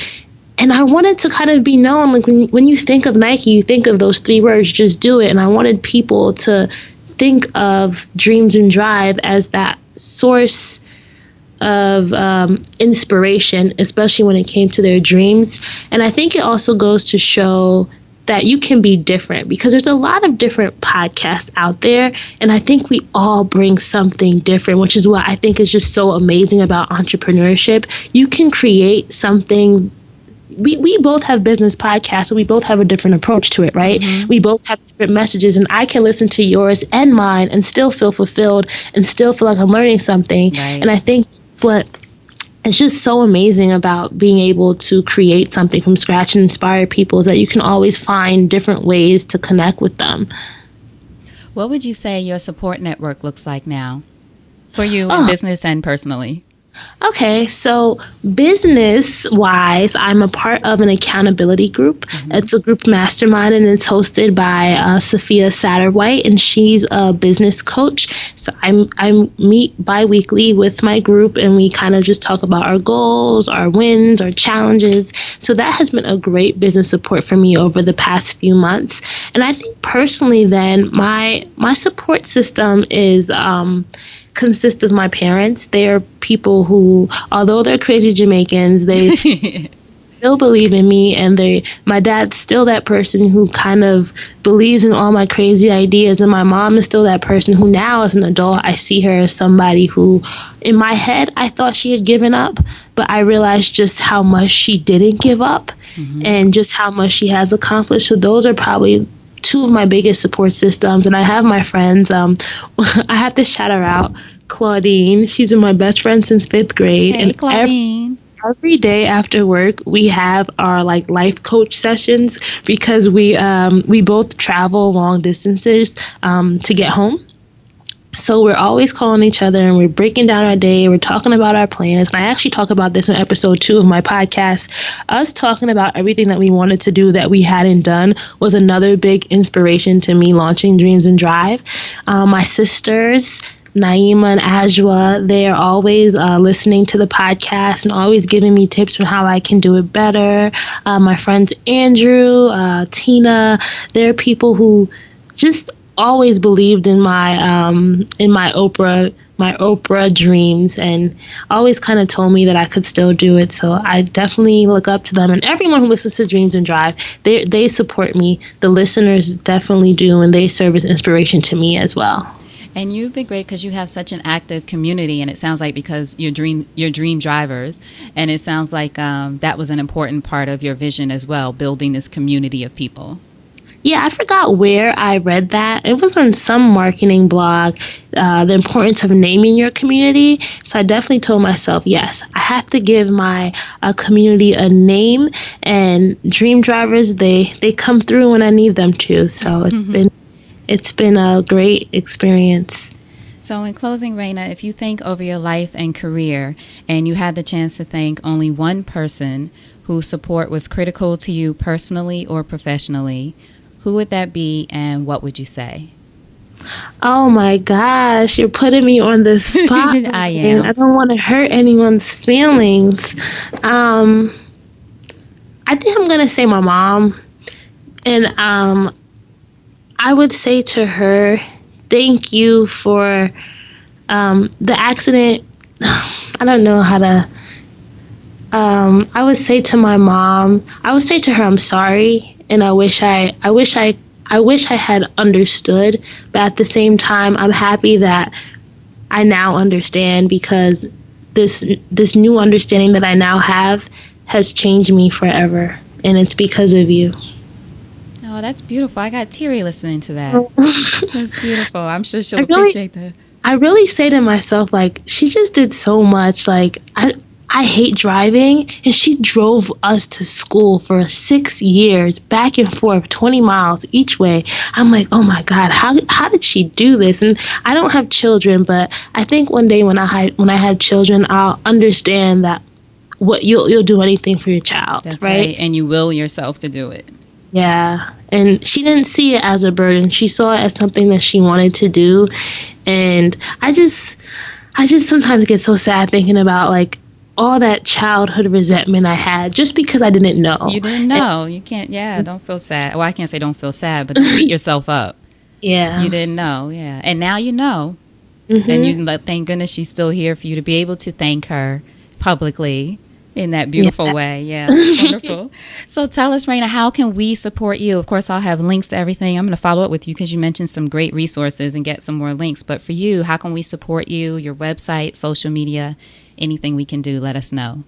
And I wanted to kind of be known, like when you think of Nike, you think of those three words, just do it. And I wanted people to think of Dreams and Drive as that source of inspiration, especially when it came to their dreams. And I think it also goes to show that you can be different, because there's a lot of different podcasts out there, and I think we all bring something different, which is what I think is just so amazing about entrepreneurship. You can create something. We both have business podcasts, and we both have a different approach to it, right? We both have different messages, and I can listen to yours and mine and still feel fulfilled and still feel like I'm learning something. Right. And I think what it's just so amazing about being able to create something from scratch and inspire people is that you can always find different ways to connect with them. What would you say your support network looks like now for you in business and personally? Okay, so business-wise, I'm a part of an accountability group. It's a group mastermind, and it's hosted by Sophia Satterwhite, and she's a business coach. So I meet bi-weekly with my group, and we kind of just talk about our goals, our wins, our challenges. So that has been a great business support for me over the past few months. And I think personally then, my support system is consists of my parents. They are people who, although they're crazy Jamaicans, they still believe in me, and my dad's still that person who kind of believes in all my crazy ideas, and my mom is still that person who now as an adult I see her as somebody who in my head I thought she had given up, but I realized just how much she didn't give up and just how much she has accomplished. So those are probably two of my biggest support systems. And I have my friends. I have to shout her out, Claudine. She's been my best friend since 5th grade. Hey, and Claudine. Every day after work, we have our like life coach sessions, because we both travel long distances to get home. So we're always calling each other, and we're breaking down our day. We're talking about our plans. And I actually talk about this in episode 2 of my podcast. Us talking about everything that we wanted to do that we hadn't done was another big inspiration to me launching Dreams and Drive. My sisters, Naima and Ajwa, they're always listening to the podcast and always giving me tips on how I can do it better. My friends Andrew, Tina, they're people who just always believed in my Oprah dreams, and always kind of told me that I could still do it. So I definitely look up to them, and everyone who listens to Dreams and Drive, they support me. The listeners definitely do, and they serve as inspiration to me as well. And you've been great because you have such an active community, and it sounds like because you're dream drivers, and it sounds like that was an important part of your vision as well, building this community of people. Yeah, I forgot where I read that. It was on some marketing blog, the importance of naming your community. So I definitely told myself, yes, I have to give my community a name, and Dream Drivers, they come through when I need them to. So it's been a great experience. So in closing, Rana, if you think over your life and career, and you had the chance to thank only one person whose support was critical to you personally or professionally, who would that be and what would you say? Oh my gosh, you're putting me on the spot. I am. I don't want to hurt anyone's feelings. I think I'm gonna say my mom, and I would say to her, "Thank you for the accident." I don't know how to. I would say to my mom, I would say to her, "I'm sorry," and I wish I had understood. But at the same time, I'm happy that I now understand, because this new understanding that I now have has changed me forever, and it's because of you. Oh, that's beautiful. I got teary listening to that. That's beautiful. I'm sure she'll appreciate that. I really say to myself, like, she just did so much. Like, I hate driving, and she drove us to school for 6 years, back and forth, 20 miles each way. I'm like, oh my God, how did she do this? And I don't have children, but I think one day when I have children, I'll understand that what you'll do anything for your child. That's right. And you will yourself to do it. Yeah. And she didn't see it as a burden. She saw it as something that she wanted to do. And I just sometimes get so sad thinking about, like, all that childhood resentment I had just because I didn't know. You didn't know. You can't, don't feel sad. Well, I can't say don't feel sad, but don't beat yourself up. Yeah. You didn't know, yeah. And now you know. Mm-hmm. And thank goodness she's still here for you to be able to thank her publicly in that beautiful way. Yeah, wonderful. So tell us, Rana, how can we support you? Of course, I'll have links to everything. I'm going to follow up with you because you mentioned some great resources and get some more links. But for you, how can we support you, your website, social media, anything we can do? Let us know.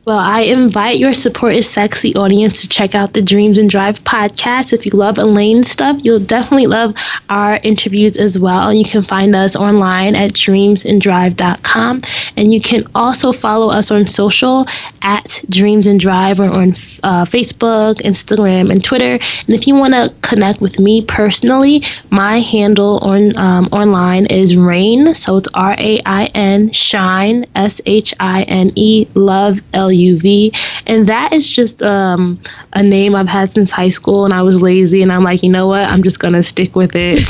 Well, I invite your Support is Sexy audience to check out the Dreams and Drive podcast. If you love Elaine's stuff, you'll definitely love our interviews as well. And you can find us online at dreamsanddrive.com. And you can also follow us on social at Dreams and Drive, or on Facebook, Instagram, and Twitter. And if you want to connect with me personally, my handle online is Rain. So it's RAIN, Shine, SHINE, Love, LUV. And that is just a name I've had since high school, and I was lazy, and I'm like, you know what? I'm just going to stick with it.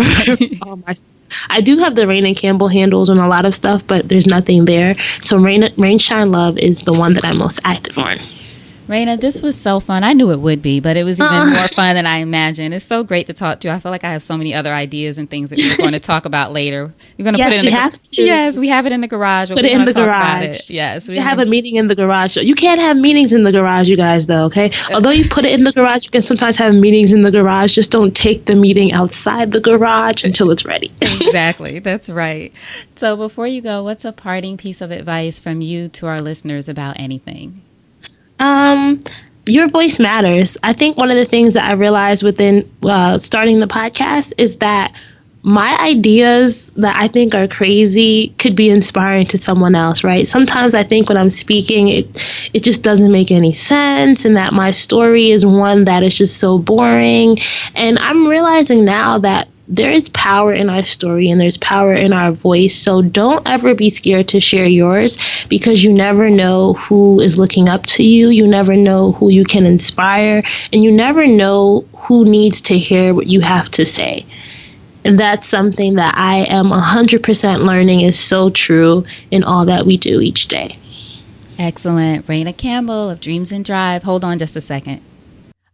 I do have the Rana Campbell handles on a lot of stuff, but there's nothing there. So Rain, Shine, Love is the one that I'm most active on. Rana, this was so fun. I knew it would be, but it was even more fun than I imagined. It's so great to talk to you. I feel like I have so many other ideas and things that we're going to talk about later. We're going to put it in the garage. Yes, we have it in the garage. Put it in the garage. Yes, we have a meeting in the garage. You can't have meetings in the garage, you guys, though. Okay. Although you put it in the garage, you can sometimes have meetings in the garage. Just don't take the meeting outside the garage until it's ready. Exactly. That's right. So before you go, what's a parting piece of advice from you to our listeners about anything? Your voice matters. I think one of the things that I realized within starting the podcast is that my ideas that I think are crazy could be inspiring to someone else, right? Sometimes I think when I'm speaking, it just doesn't make any sense, and that my story is one that is just so boring. And I'm realizing now that there is power in our story and there's power in our voice. So don't ever be scared to share yours, because you never know who is looking up to you. You never know who you can inspire, and you never know who needs to hear what you have to say. And that's something that I am 100% learning is so true in all that we do each day. Excellent. Rana Campbell of Dreams and Drive. Hold on just a second.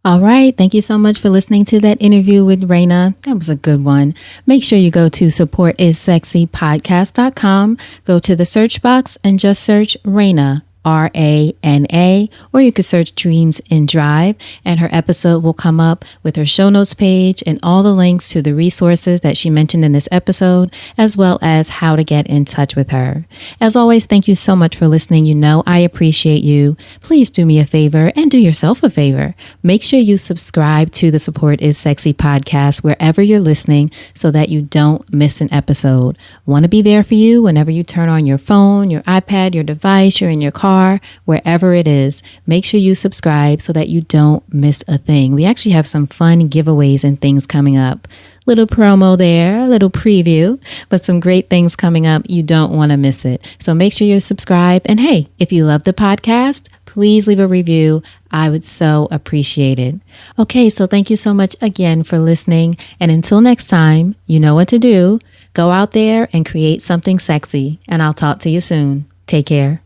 All right. Thank you so much for listening to that interview with Rana. That was a good one. Make sure you go to supportissexypodcast.com, go to the search box and just search Rana, Rana, or you could search Dreams and Drive, and her episode will come up with her show notes page and all the links to the resources that she mentioned in this episode, as well as how to get in touch with her. As always, thank you so much for listening. You know I appreciate you. Please do me a favor and do yourself a favor. Make sure you subscribe to the Support is Sexy podcast wherever you're listening so that you don't miss an episode. Want to be there for you whenever you turn on your phone, your iPad, your device, you're in your car, wherever it is. Make sure you subscribe so that you don't miss a thing. We actually have some fun giveaways and things coming up. Little promo there, a little preview, but some great things coming up. You don't want to miss it. So make sure you're subscribed. And hey, if you love the podcast, please leave a review. I would so appreciate it. Okay, so thank you so much again for listening. And until next time, you know what to do. Go out there and create something sexy. And I'll talk to you soon. Take care.